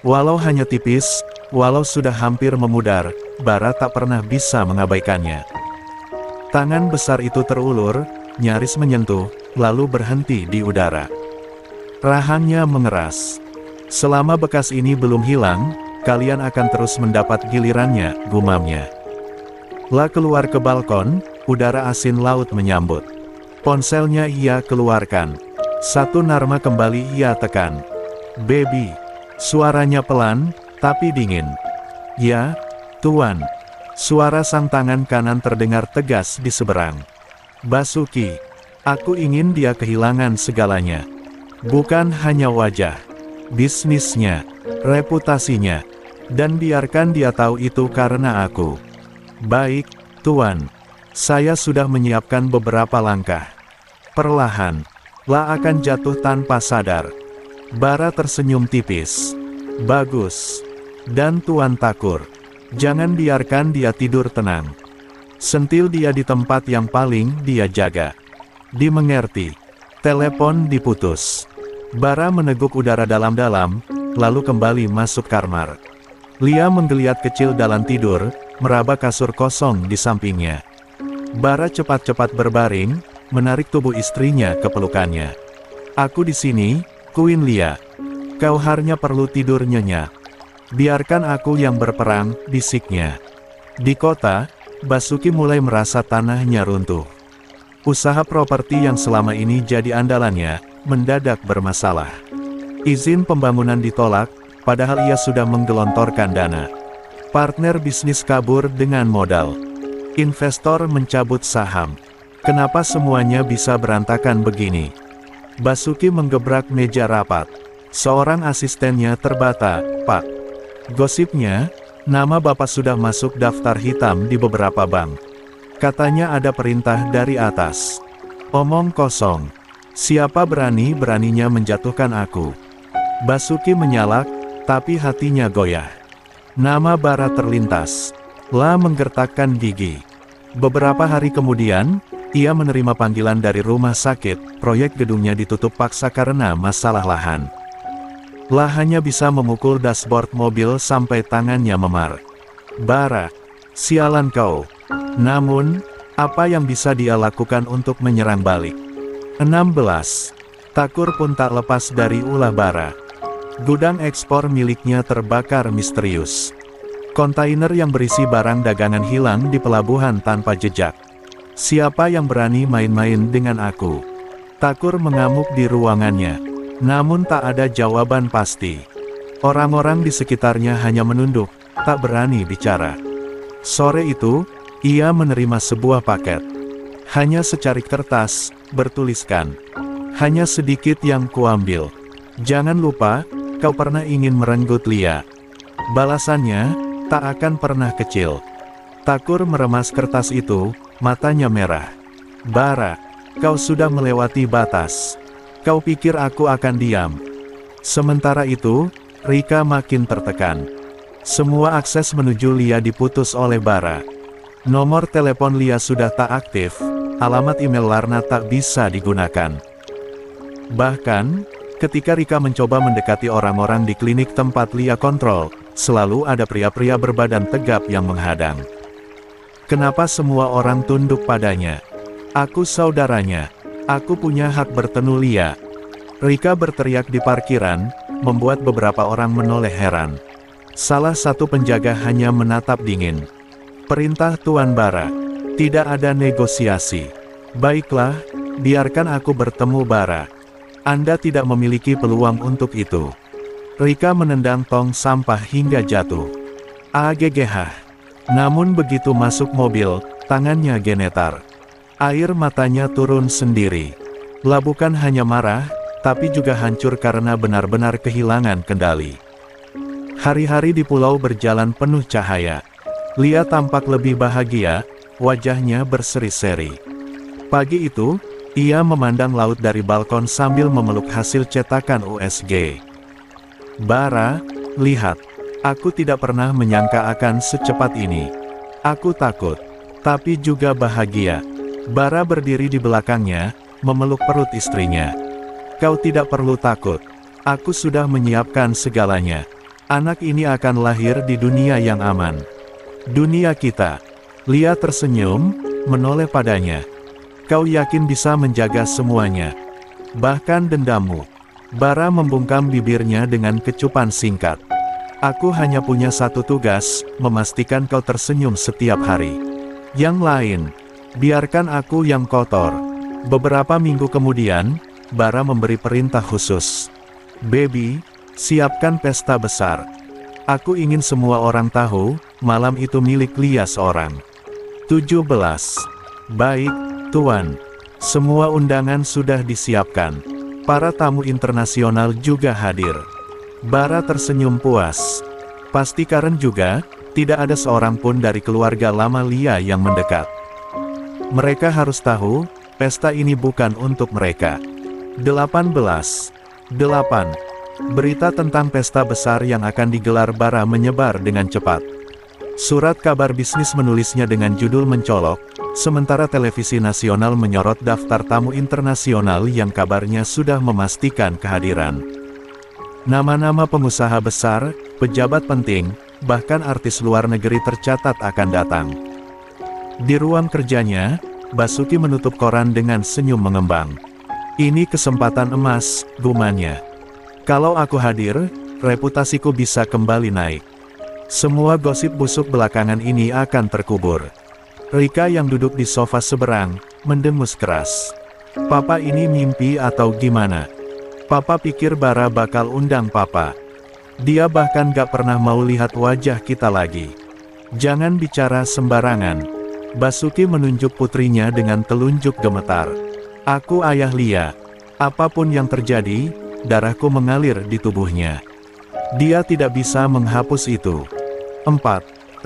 Walau hanya tipis, walau sudah hampir memudar, Bara tak pernah bisa mengabaikannya. Tangan besar itu terulur, nyaris menyentuh, lalu berhenti di udara. Rahangnya mengeras. Selama bekas ini belum hilang, kalian akan terus mendapat gilirannya, gumamnya. Lia keluar ke balkon, udara asin laut menyambut. Ponselnya ia keluarkan. Satu narma kembali ia tekan. Baby. Suaranya pelan, tapi dingin. Ya, Tuan. Suara sang tangan kanan terdengar tegas di seberang. Basuki. Aku ingin dia kehilangan segalanya. Bukan hanya wajah. Bisnisnya. Reputasinya. Dan biarkan dia tahu itu karena aku. Baik, Tuan. Saya sudah menyiapkan beberapa langkah. Perlahan, Lia akan jatuh tanpa sadar. Bara tersenyum tipis. Bagus. Dan Tuan Takur. Jangan biarkan dia tidur tenang. Sentil dia di tempat yang paling dia jaga. Dimengerti. Telepon diputus. Bara meneguk udara dalam-dalam, lalu kembali masuk kamar. Lia menggeliat kecil dalam tidur, meraba kasur kosong di sampingnya. Bara cepat-cepat berbaring, menarik tubuh istrinya ke pelukannya. Aku di sini, Queen Lia. Kau hanya perlu tidur nyenyak. Biarkan aku yang berperang, bisiknya. Di kota, Basuki mulai merasa tanahnya runtuh. Usaha properti yang selama ini jadi andalannya, mendadak bermasalah. Izin pembangunan ditolak, padahal ia sudah menggelontorkan dana. Partner bisnis kabur dengan modal. Investor mencabut saham. Kenapa semuanya bisa berantakan begini? Basuki menggebrak meja rapat. Seorang asistennya terbata, Pak. Gosipnya, nama Bapak sudah masuk daftar hitam di beberapa bank. Katanya ada perintah dari atas. Omong kosong. Siapa berani-beraninya menjatuhkan aku? Basuki menyalak, tapi hatinya goyah. Nama Bara terlintas. Lia menggertakkan gigi. Beberapa hari kemudian, ia menerima panggilan dari rumah sakit, proyek gedungnya ditutup paksa karena masalah lahan. Lia hanya bisa memukul dashboard mobil sampai tangannya memar. Bara, sialan kau. Namun, apa yang bisa dia lakukan untuk menyerang balik? 16. Takur pun tak lepas dari ulah Bara. Gudang ekspor miliknya terbakar misterius. Kontainer yang berisi barang dagangan hilang di pelabuhan tanpa jejak. Siapa yang berani main-main dengan aku? Takur mengamuk di ruangannya. Namun tak ada jawaban pasti. Orang-orang di sekitarnya hanya menunduk, tak berani bicara. Sore itu, ia menerima sebuah paket. Hanya secarik kertas, bertuliskan. Hanya sedikit yang kuambil. Jangan lupa, kau pernah ingin merenggut Lia. Balasannya, tak akan pernah kecil. Takur meremas kertas itu, matanya merah. Bara, kau sudah melewati batas. Kau pikir aku akan diam? Sementara itu, Rika makin tertekan. Semua akses menuju Lia diputus oleh Bara. Nomor telepon Lia sudah tak aktif, alamat email Larna tak bisa digunakan. Bahkan, ketika Rika mencoba mendekati orang-orang di klinik tempat Lia kontrol, selalu ada pria-pria berbadan tegap yang menghadang. Kenapa semua orang tunduk padanya? Aku saudaranya. Aku punya hak bertemu Lia. Rika berteriak di parkiran, membuat beberapa orang menoleh heran. Salah satu penjaga hanya menatap dingin. Perintah Tuan Bara. Tidak ada negosiasi. Baiklah, biarkan aku bertemu Bara. Anda tidak memiliki peluang untuk itu. Rika menendang tong sampah hingga jatuh. Agegeh. Namun begitu masuk mobil, tangannya gemetar. Air matanya turun sendiri. Bukan hanya marah, tapi juga hancur karena benar-benar kehilangan kendali. Hari-hari di pulau berjalan penuh cahaya. Lia tampak lebih bahagia, wajahnya berseri-seri. Pagi itu, ia memandang laut dari balkon sambil memeluk hasil cetakan USG. Bara, lihat. Aku tidak pernah menyangka akan secepat ini. Aku takut, tapi juga bahagia. Bara berdiri di belakangnya, memeluk perut istrinya. Kau tidak perlu takut. Aku sudah menyiapkan segalanya. Anak ini akan lahir di dunia yang aman. Dunia kita. Lia tersenyum, menoleh padanya. Kau yakin bisa menjaga semuanya? Bahkan dendammu. Bara membungkam bibirnya dengan kecupan singkat. Aku hanya punya satu tugas, memastikan kau tersenyum setiap hari. Yang lain, biarkan aku yang kotor. Beberapa minggu kemudian, Bara memberi perintah khusus. Baby, siapkan pesta besar. Aku ingin semua orang tahu, malam itu milik Lia seorang. 17. Baik, Tuan. Semua undangan sudah disiapkan. Para tamu internasional juga hadir. Bara tersenyum puas. Pasti Karen juga, tidak ada seorang pun dari keluarga lama Lia yang mendekat. Mereka harus tahu, pesta ini bukan untuk mereka. 18. Berita tentang pesta besar yang akan digelar Bara menyebar dengan cepat. Surat kabar bisnis menulisnya dengan judul mencolok, sementara televisi nasional menyorot daftar tamu internasional yang kabarnya sudah memastikan kehadiran. Nama-nama pengusaha besar, pejabat penting, bahkan artis luar negeri tercatat akan datang. Di ruang kerjanya, Basuki menutup koran dengan senyum mengembang. Ini kesempatan emas, gumannya. Kalau aku hadir, reputasiku bisa kembali naik. Semua gosip busuk belakangan ini akan terkubur. Rika yang duduk di sofa seberang, mendengus keras. Papa ini mimpi atau gimana? Papa pikir Bara bakal undang Papa. Dia bahkan gak pernah mau lihat wajah kita lagi. Jangan bicara sembarangan. Basuki menunjuk putrinya dengan telunjuk gemetar. Aku ayah Lia. Apapun yang terjadi, darahku mengalir di tubuhnya. Dia tidak bisa menghapus itu. 4.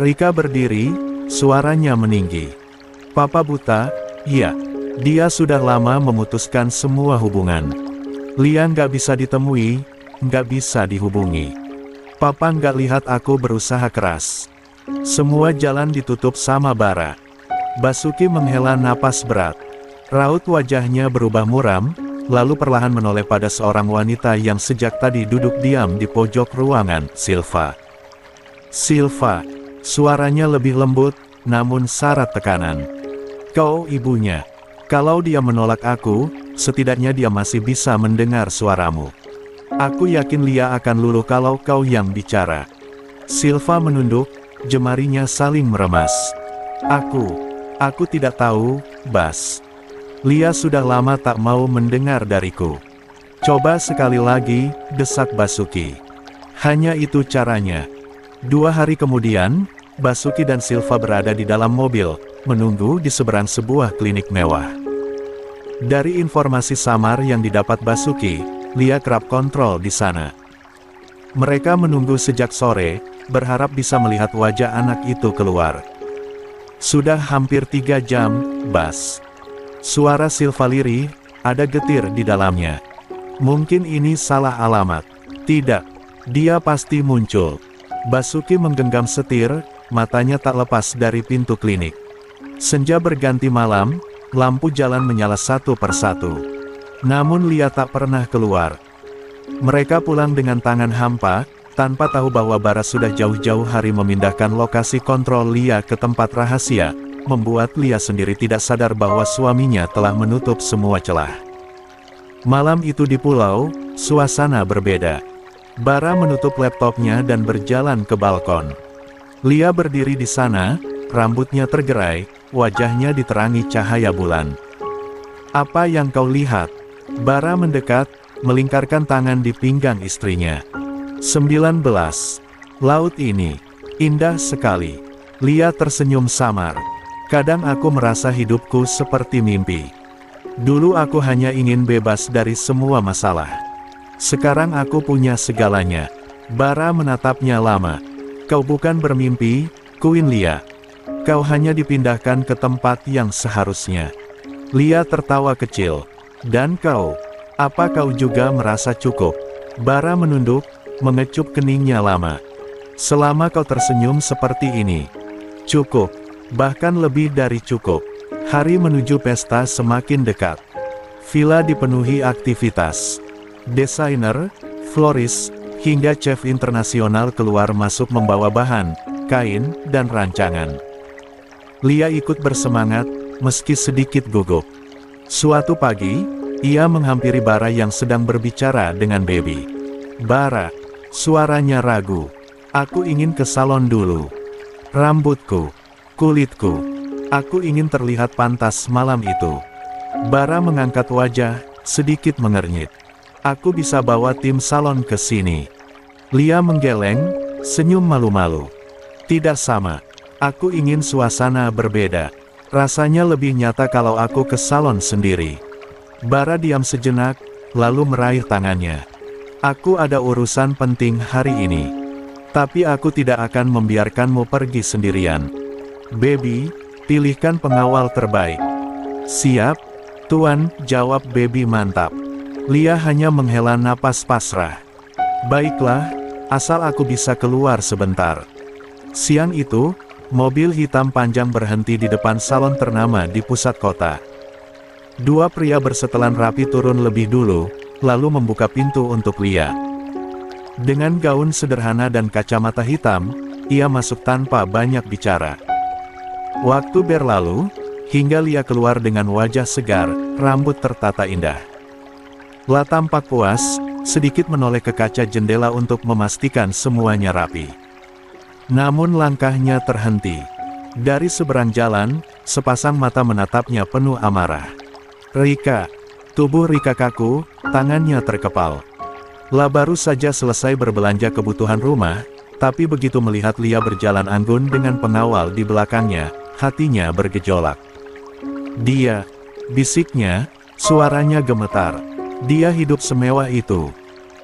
Rika berdiri, suaranya meninggi. Papa buta, iya. Dia sudah lama memutuskan semua hubungan. Lia nggak bisa ditemui, nggak bisa dihubungi. Papa nggak lihat aku berusaha keras. Semua jalan ditutup sama Bara. Basuki menghela napas berat. Raut wajahnya berubah muram, lalu perlahan menoleh pada seorang wanita yang sejak tadi duduk diam di pojok ruangan, Silva. Silva, suaranya lebih lembut, namun syarat tekanan. Kau ibunya. Kalau dia menolak aku, setidaknya dia masih bisa mendengar suaramu. Aku yakin Lia akan luluh kalau kau yang bicara. Silva menunduk, jemarinya saling meremas. Aku tidak tahu, Bas. Lia sudah lama tak mau mendengar dariku. Coba sekali lagi, desak Basuki. Hanya itu caranya. 2 hari kemudian, Basuki dan Silva berada di dalam mobil, menunggu di seberang sebuah klinik mewah. Dari informasi samar yang didapat Basuki, Lia kerap kontrol di sana. Mereka menunggu sejak sore, berharap bisa melihat wajah anak itu keluar. Sudah hampir 3 jam, Bas. Suara Silvaliri, ada getir di dalamnya. Mungkin ini salah alamat. Tidak, dia pasti muncul. Basuki menggenggam setir, matanya tak lepas dari pintu klinik. Senja berganti malam, lampu jalan menyala satu persatu. Namun Lia tak pernah keluar. Mereka pulang dengan tangan hampa, tanpa tahu bahwa Bara sudah jauh-jauh hari memindahkan lokasi kontrol Lia ke tempat rahasia, membuat Lia sendiri tidak sadar bahwa suaminya telah menutup semua celah. Malam itu di pulau, suasana berbeda. Bara menutup laptopnya dan berjalan ke balkon. Lia berdiri di sana, rambutnya tergerai, wajahnya diterangi cahaya bulan. "Apa yang kau lihat?" Bara mendekat, melingkarkan tangan di pinggang istrinya. 19. Laut ini indah sekali. Lia tersenyum samar. "Kadang aku merasa hidupku seperti mimpi. Dulu aku hanya ingin bebas dari semua masalah. Sekarang aku punya segalanya." Bara menatapnya lama. "Kau bukan bermimpi, Queen Lia. Kau hanya dipindahkan ke tempat yang seharusnya." Lia tertawa kecil. "Dan kau? Apa kau juga merasa cukup?" Bara menunduk, mengecup keningnya lama. "Selama kau tersenyum seperti ini, cukup. Bahkan lebih dari cukup." Hari menuju pesta semakin dekat. Villa dipenuhi aktivitas. Desainer, floris, hingga chef internasional keluar masuk membawa bahan, kain, dan rancangan. Lia ikut bersemangat, meski sedikit gugup. Suatu pagi, ia menghampiri Bara yang sedang berbicara dengan Baby. "Bara," suaranya ragu. "Aku ingin ke salon dulu. Rambutku, kulitku. Aku ingin terlihat pantas malam itu." Bara mengangkat wajah, sedikit mengernyit. "Aku bisa bawa tim salon ke sini." Lia menggeleng, senyum malu-malu. "Tidak sama. Aku ingin suasana berbeda. Rasanya lebih nyata kalau aku ke salon sendiri." Bara diam sejenak, lalu meraih tangannya. "Aku ada urusan penting hari ini. Tapi aku tidak akan membiarkanmu pergi sendirian. Baby, pilihkan pengawal terbaik." "Siap, Tuan," jawab Baby mantap. Lia hanya menghela napas pasrah. "Baiklah, asal aku bisa keluar sebentar." Siang itu, mobil hitam panjang berhenti di depan salon ternama di pusat kota. Dua pria bersetelan rapi turun lebih dulu, lalu membuka pintu untuk Lia. Dengan gaun sederhana dan kacamata hitam, ia masuk tanpa banyak bicara. Waktu berlalu, hingga Lia keluar dengan wajah segar, rambut tertata indah. La tampak puas, sedikit menoleh ke kaca jendela untuk memastikan semuanya rapi. Namun langkahnya terhenti. Dari seberang jalan, sepasang mata menatapnya penuh amarah. "Rika." Tubuh Rika kaku, tangannya terkepal. La baru saja selesai berbelanja kebutuhan rumah, tapi begitu melihat Lia berjalan anggun dengan pengawal di belakangnya, hatinya bergejolak. "Dia," bisiknya, suaranya gemetar. "Dia hidup semewah itu.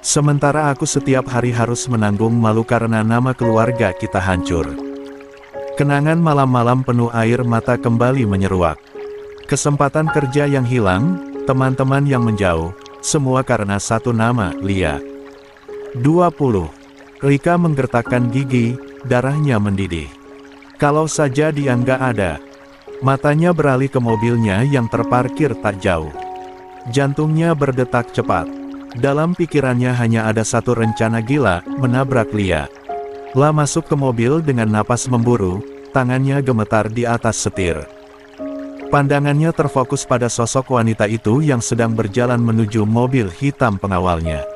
Sementara aku setiap hari harus menanggung malu karena nama keluarga kita hancur." Kenangan malam-malam penuh air mata kembali menyeruak. Kesempatan kerja yang hilang, teman-teman yang menjauh, semua karena satu nama, Lia. 20. Rika menggertakkan gigi, darahnya mendidih. Kalau saja dia nggak ada. Matanya beralih ke mobilnya yang terparkir tak jauh. Jantungnya berdetak cepat. Dalam pikirannya hanya ada satu rencana gila, menabrak Lia. La masuk ke mobil dengan napas memburu, tangannya gemetar di atas setir. Pandangannya terfokus pada sosok wanita itu yang sedang berjalan menuju mobil hitam pengawalnya.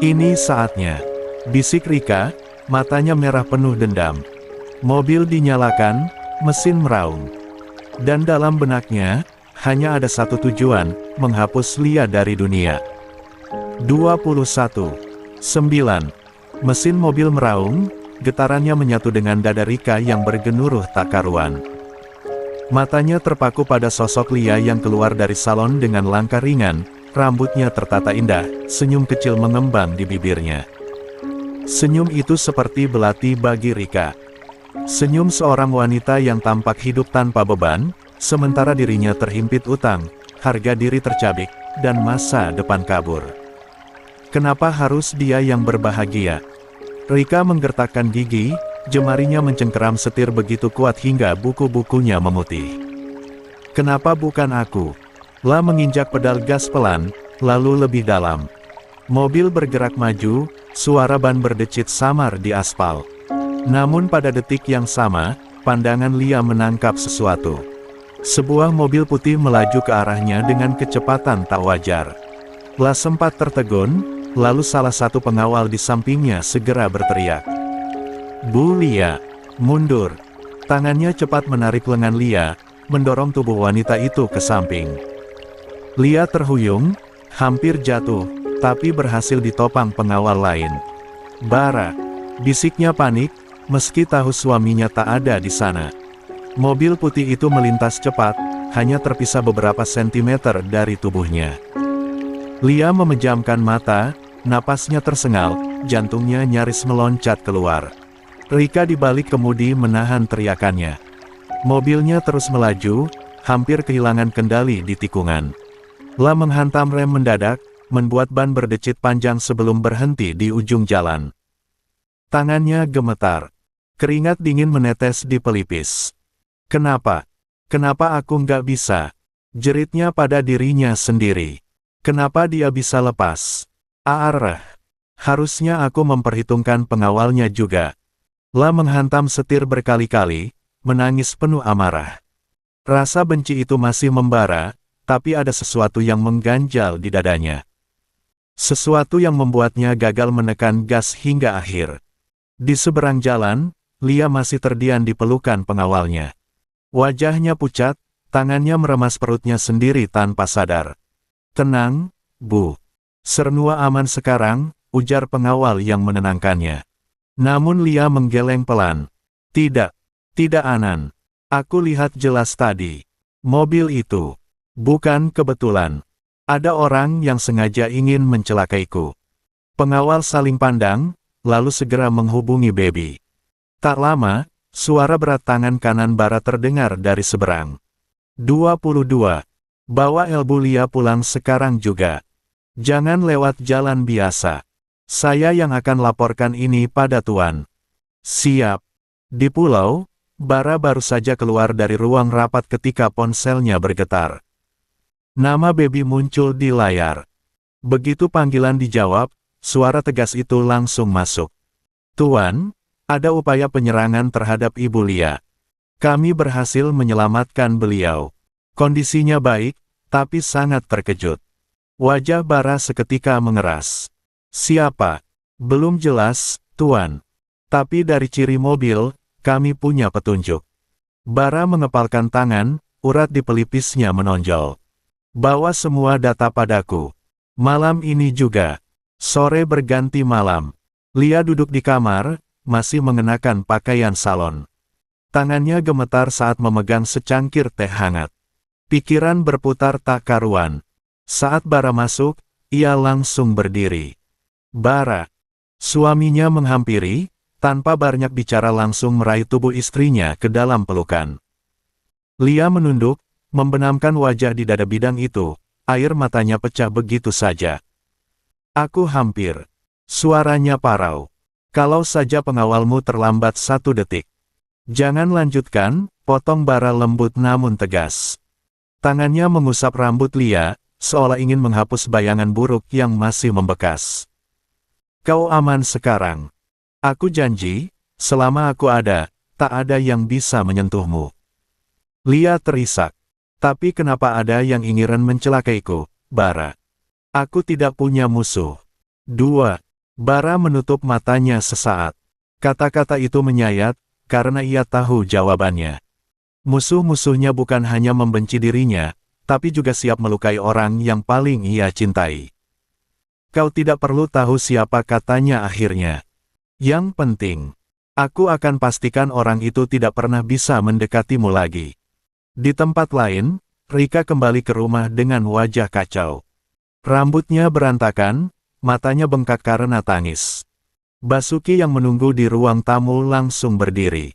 "Ini saatnya," bisik Rika, matanya merah penuh dendam. Mobil dinyalakan, mesin meraung. Dan dalam benaknya, hanya ada satu tujuan, menghapus Lia dari dunia. 21:9. Mesin mobil meraung, getarannya menyatu dengan dada Rika yang bergemuruh tak karuan. Matanya terpaku pada sosok Lia yang keluar dari salon dengan langkah ringan, rambutnya tertata indah, senyum kecil mengembang di bibirnya. Senyum itu seperti belati bagi Rika. Senyum seorang wanita yang tampak hidup tanpa beban, sementara dirinya terhimpit utang, harga diri tercabik, dan masa depan kabur. Kenapa harus dia yang berbahagia? Rika menggertakkan gigi, jemarinya mencengkeram setir begitu kuat hingga buku-bukunya memutih. Kenapa bukan aku? La menginjak pedal gas pelan, lalu lebih dalam. Mobil bergerak maju, suara ban berdecit samar di aspal. Namun pada detik yang sama, pandangan Lia menangkap sesuatu. Sebuah mobil putih melaju ke arahnya dengan kecepatan tak wajar. La sempat tertegun, lalu salah satu pengawal di sampingnya segera berteriak. "Bu Lia, mundur!" Tangannya cepat menarik lengan Lia, mendorong tubuh wanita itu ke samping. Lia terhuyung, hampir jatuh, tapi berhasil ditopang pengawal lain. "Bara!" bisiknya panik, meski tahu suaminya tak ada di sana. Mobil putih itu melintas cepat, hanya terpisah beberapa sentimeter dari tubuhnya. Lia memejamkan mata, napasnya tersengal, jantungnya nyaris meloncat keluar. Rika di balik kemudi menahan teriakannya. Mobilnya terus melaju, hampir kehilangan kendali di tikungan. La menghantam rem mendadak, membuat ban berdecit panjang sebelum berhenti di ujung jalan. Tangannya gemetar. Keringat dingin menetes di pelipis. "Kenapa? Kenapa aku nggak bisa?" jeritnya pada dirinya sendiri. "Kenapa dia bisa lepas? Harusnya aku memperhitungkan pengawalnya juga." La menghantam setir berkali-kali, menangis penuh amarah. Rasa benci itu masih membara, tapi ada sesuatu yang mengganjal di dadanya. Sesuatu yang membuatnya gagal menekan gas hingga akhir. Di seberang jalan, Lia masih terdiam di pelukan pengawalnya. Wajahnya pucat, tangannya meremas perutnya sendiri tanpa sadar. "Tenang, Bu. Sernua aman sekarang," ujar pengawal yang menenangkannya. Namun Lia menggeleng pelan. Tidak Anan. Aku lihat jelas tadi. Mobil itu. Bukan kebetulan. Ada orang yang sengaja ingin mencelakaiku." Pengawal saling pandang, lalu segera menghubungi Baby. Tak lama, suara berat tangan kanan Bara terdengar dari seberang. 22. Bawa Elbu Lia pulang sekarang juga. Jangan lewat jalan biasa. Saya yang akan laporkan ini pada Tuan. Siap. Di pulau, Bara baru saja keluar dari ruang rapat ketika ponselnya bergetar. Nama Baby muncul di layar. Begitu panggilan dijawab, suara tegas itu langsung masuk. "Tuan, ada upaya penyerangan terhadap Ibu Lia. Kami berhasil menyelamatkan beliau. Kondisinya baik, tapi sangat terkejut." Wajah Bara seketika mengeras. "Siapa? Belum jelas, Tuan. Tapi dari ciri mobil, kami punya petunjuk." Bara mengepalkan tangan, urat di pelipisnya menonjol. "Bawa semua data padaku. Malam ini juga." Sore berganti malam. Lia duduk di kamar, masih mengenakan pakaian salon. Tangannya gemetar saat memegang secangkir teh hangat. Pikiran berputar tak karuan. Saat Bara masuk, ia langsung berdiri. "Bara." Suaminya menghampiri, tanpa banyak bicara langsung meraih tubuh istrinya ke dalam pelukan. Lia menunduk, membenamkan wajah di dada bidang itu, air matanya pecah begitu saja. "Aku hampir." Suaranya parau. "Kalau saja pengawalmu terlambat 1 detik." "Jangan lanjutkan," potong Bara lembut namun tegas. Tangannya mengusap rambut Lia, seolah ingin menghapus bayangan buruk yang masih membekas. "Kau aman sekarang. Aku janji, selama aku ada, tak ada yang bisa menyentuhmu." Lia terisak. "Tapi kenapa ada yang ingin mencelakaiku, Bara? Aku tidak punya musuh." 2. Bara menutup matanya sesaat. Kata-kata itu menyayat, karena ia tahu jawabannya. Musuh-musuhnya bukan hanya membenci dirinya, tapi juga siap melukai orang yang paling ia cintai. "Kau tidak perlu tahu siapa," katanya akhirnya. "Yang penting, aku akan pastikan orang itu tidak pernah bisa mendekatimu lagi." Di tempat lain, Rika kembali ke rumah dengan wajah kacau. Rambutnya berantakan, matanya bengkak karena tangis. Basuki yang menunggu di ruang tamu langsung berdiri.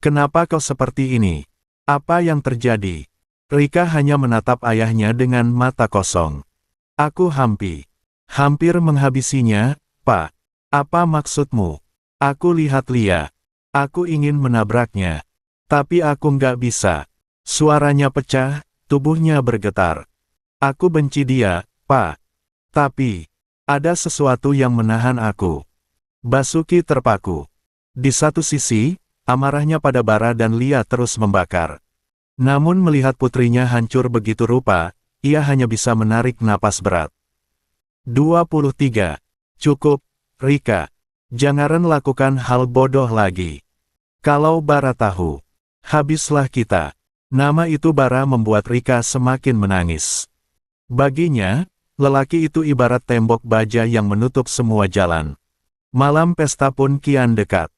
"Kenapa kau seperti ini? Apa yang terjadi?" Rika hanya menatap ayahnya dengan mata kosong. "Aku hampir menghabisinya, Pak. Apa maksudmu?" "Aku lihat Lia. Aku ingin menabraknya. Tapi aku nggak bisa." Suaranya pecah, tubuhnya bergetar. "Aku benci dia, Pak. Tapi, ada sesuatu yang menahan aku." Basuki terpaku. Di satu sisi, amarahnya pada Bara dan Lia terus membakar. Namun melihat putrinya hancur begitu rupa, ia hanya bisa menarik napas berat. 23. "Cukup, Rika. Jangan lakukan hal bodoh lagi. Kalau Bara tahu, habislah kita." Nama itu Bara membuat Rika semakin menangis. Baginya, lelaki itu ibarat tembok baja yang menutup semua jalan. Malam pesta pun kian dekat.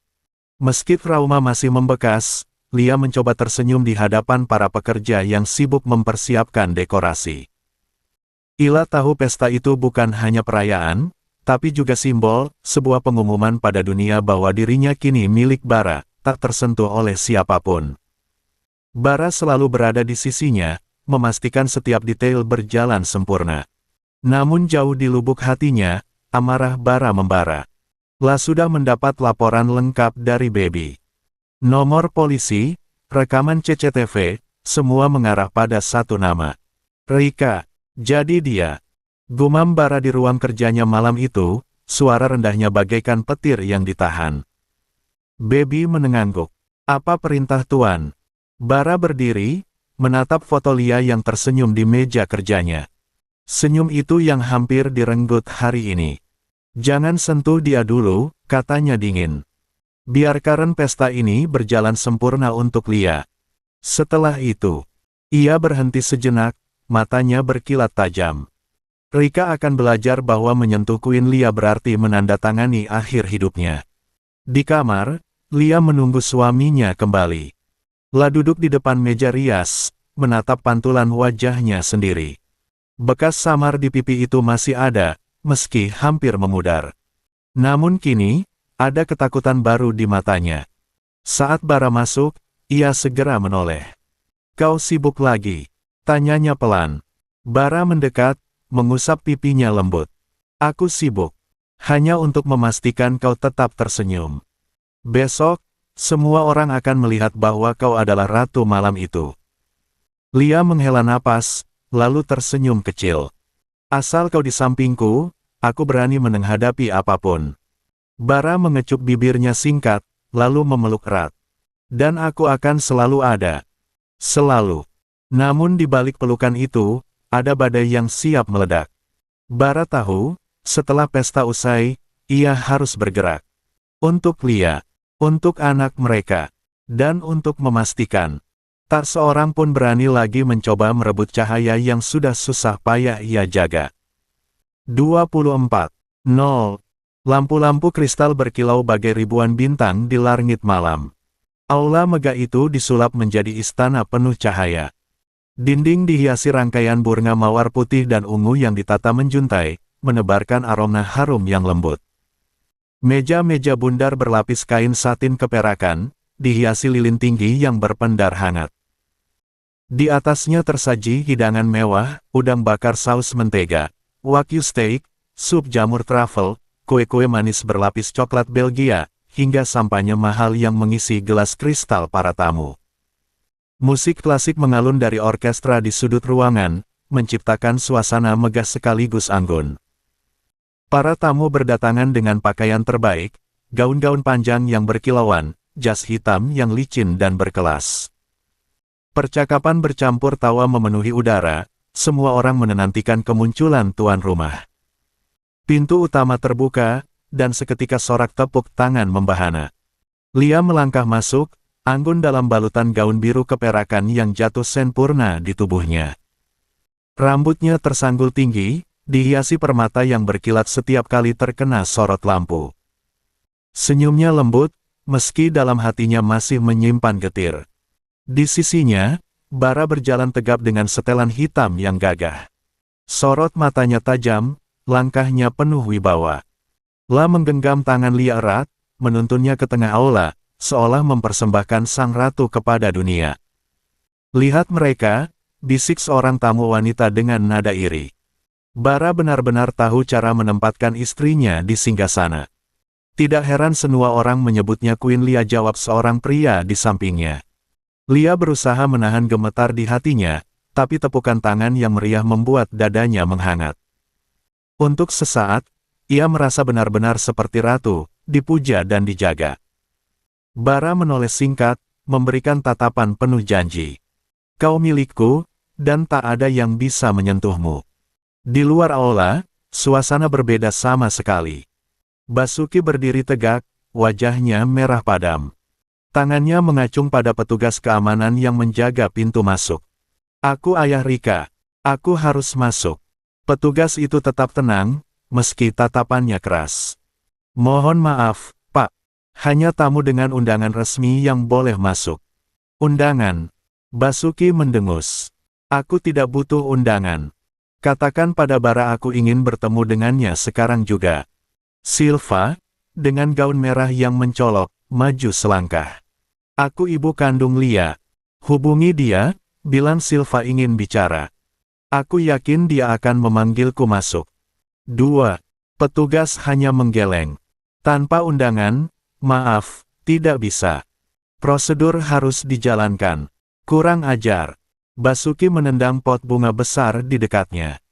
Meski trauma masih membekas, Lia mencoba tersenyum di hadapan para pekerja yang sibuk mempersiapkan dekorasi. Ila tahu pesta itu bukan hanya perayaan, tapi juga simbol, sebuah pengumuman pada dunia bahwa dirinya kini milik Bara, tak tersentuh oleh siapapun. Bara selalu berada di sisinya, memastikan setiap detail berjalan sempurna. Namun jauh di lubuk hatinya, amarah Bara membara. Lah sudah mendapat laporan lengkap dari Baby. Nomor polisi, rekaman CCTV, semua mengarah pada satu nama. Rika. Jadi dia. Gumam Bara di ruang kerjanya malam itu, suara rendahnya bagaikan petir yang ditahan. Baby menengangguk. "Apa perintah Tuan?" Bara berdiri, menatap foto Lia yang tersenyum di meja kerjanya. Senyum itu yang hampir direnggut hari ini. "Jangan sentuh dia dulu," katanya dingin. "Biarkan pesta ini berjalan sempurna untuk Lia." Setelah itu, ia berhenti sejenak, matanya berkilat tajam. Rika akan belajar bahwa menyentuh Queen Lia berarti menandatangani akhir hidupnya. Di kamar, Lia menunggu suaminya kembali. Lah duduk di depan meja rias, menatap pantulan wajahnya sendiri. Bekas samar di pipi itu masih ada, meski hampir memudar. Namun kini, ada ketakutan baru di matanya. Saat Bara masuk, ia segera menoleh. "Kau sibuk lagi?" tanyanya pelan. Bara mendekat, mengusap pipinya lembut. "Aku sibuk. Hanya untuk memastikan kau tetap tersenyum. Besok, semua orang akan melihat bahwa kau adalah ratu malam itu." Lia menghela napas, lalu tersenyum kecil. "Asal kau di sampingku, aku berani menghadapi apapun." Bara mengecup bibirnya singkat, lalu memeluk erat. "Dan aku akan selalu ada." Selalu. Namun di balik pelukan itu, ada badai yang siap meledak. Bara tahu, setelah pesta usai, ia harus bergerak. Untuk Lia. Untuk anak mereka. Dan untuk memastikan, tak seorang pun berani lagi mencoba merebut cahaya yang sudah susah payah ia jaga. 24.0. Lampu-lampu kristal berkilau bagai ribuan bintang di langit malam. Aula megah itu disulap menjadi istana penuh cahaya. Dinding dihiasi rangkaian bunga mawar putih dan ungu yang ditata menjuntai, menebarkan aroma harum yang lembut. Meja-meja bundar berlapis kain satin keperakan, dihiasi lilin tinggi yang berpendar hangat. Di atasnya tersaji hidangan mewah, udang bakar saus mentega, wagyu steak, sup jamur truffle, kue-kue manis berlapis coklat Belgia, hingga sampahnya mahal yang mengisi gelas kristal para tamu. Musik klasik mengalun dari orkestra di sudut ruangan, menciptakan suasana megah sekaligus anggun. Para tamu berdatangan dengan pakaian terbaik, gaun-gaun panjang yang berkilauan, jas hitam yang licin dan berkelas. Percakapan bercampur tawa memenuhi udara, semua orang menantikan kemunculan tuan rumah. Pintu utama terbuka, dan seketika sorak tepuk tangan membahana. Lia melangkah masuk, anggun dalam balutan gaun biru keperakan yang jatuh sempurna di tubuhnya. Rambutnya tersanggul tinggi, dihiasi permata yang berkilat setiap kali terkena sorot lampu. Senyumnya lembut, meski dalam hatinya masih menyimpan getir. Di sisinya, Bara berjalan tegap dengan setelan hitam yang gagah. Sorot matanya tajam, langkahnya penuh wibawa. La menggenggam tangan Lia erat, menuntunnya ke tengah aula, seolah mempersembahkan sang ratu kepada dunia. Lihat mereka, bisik seorang tamu wanita dengan nada iri. Bara benar-benar tahu cara menempatkan istrinya di singgasana. Tidak heran semua orang menyebutnya Queen Lia, jawab seorang pria di sampingnya. Lia berusaha menahan gemetar di hatinya, tapi tepukan tangan yang meriah membuat dadanya menghangat. Untuk sesaat, ia merasa benar-benar seperti ratu, dipuja dan dijaga. Bara menoleh singkat, memberikan tatapan penuh janji. Kau milikku, dan tak ada yang bisa menyentuhmu. Di luar aula, suasana berbeda sama sekali. Basuki berdiri tegak, wajahnya merah padam. Tangannya mengacung pada petugas keamanan yang menjaga pintu masuk. Aku ayah Rika. Aku harus masuk. Petugas itu tetap tenang, meski tatapannya keras. Mohon maaf, Pak. Hanya tamu dengan undangan resmi yang boleh masuk. Undangan. Basuki mendengus. Aku tidak butuh undangan. Katakan pada Bara aku ingin bertemu dengannya sekarang juga. Silva, dengan gaun merah yang mencolok, maju selangkah. Aku ibu kandung Lia. Hubungi dia, bilang Silva ingin bicara. Aku yakin dia akan memanggilku masuk. 2. Petugas hanya menggeleng. Tanpa undangan, maaf, tidak bisa. Prosedur harus dijalankan. Kurang ajar. Basuki menendang pot bunga besar di dekatnya.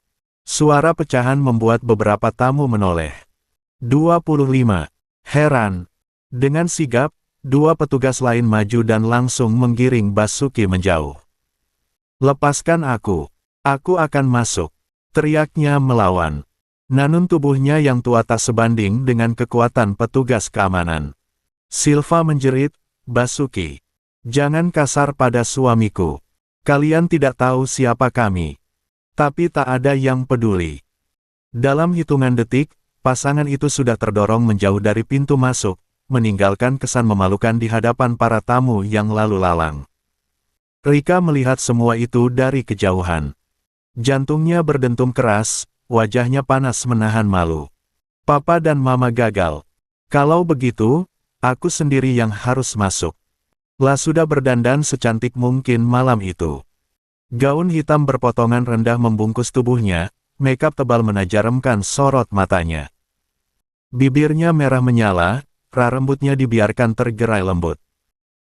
Suara pecahan membuat beberapa tamu menoleh. 25. Heran. Dengan sigap, dua petugas lain maju dan langsung menggiring Basuki menjauh. Lepaskan aku. Aku akan masuk. Teriaknya melawan. Namun tubuhnya yang tua tak sebanding dengan kekuatan petugas keamanan. Silva menjerit, Basuki. Jangan kasar pada suamiku. Kalian tidak tahu siapa kami. Tapi tak ada yang peduli. Dalam hitungan detik, pasangan itu sudah terdorong menjauh dari pintu masuk, meninggalkan kesan memalukan di hadapan para tamu yang lalu lalang. Rika melihat semua itu dari kejauhan. Jantungnya berdentum keras, wajahnya panas menahan malu. Papa dan Mama gagal. Kalau begitu, aku sendiri yang harus masuk. La sudah berdandan secantik mungkin malam itu. Gaun hitam berpotongan rendah membungkus tubuhnya, makeup tebal menajamkan sorot matanya. Bibirnya merah menyala, rambutnya dibiarkan tergerai lembut.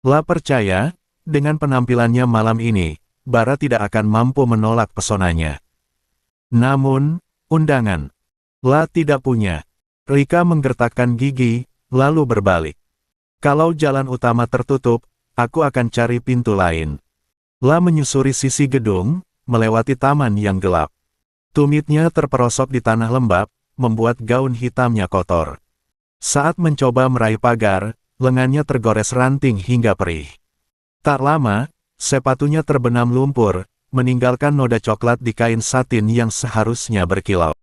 La percaya, dengan penampilannya malam ini, Bara tidak akan mampu menolak pesonanya. Namun, undangan. La tidak punya. Rika menggertakkan gigi, lalu berbalik. Kalau jalan utama tertutup, aku akan cari pintu lain. La menyusuri sisi gedung, melewati taman yang gelap. Tumitnya terperosok di tanah lembab, membuat gaun hitamnya kotor. Saat mencoba meraih pagar, lengannya tergores ranting hingga perih. Tak lama, sepatunya terbenam lumpur, meninggalkan noda coklat di kain satin yang seharusnya berkilau.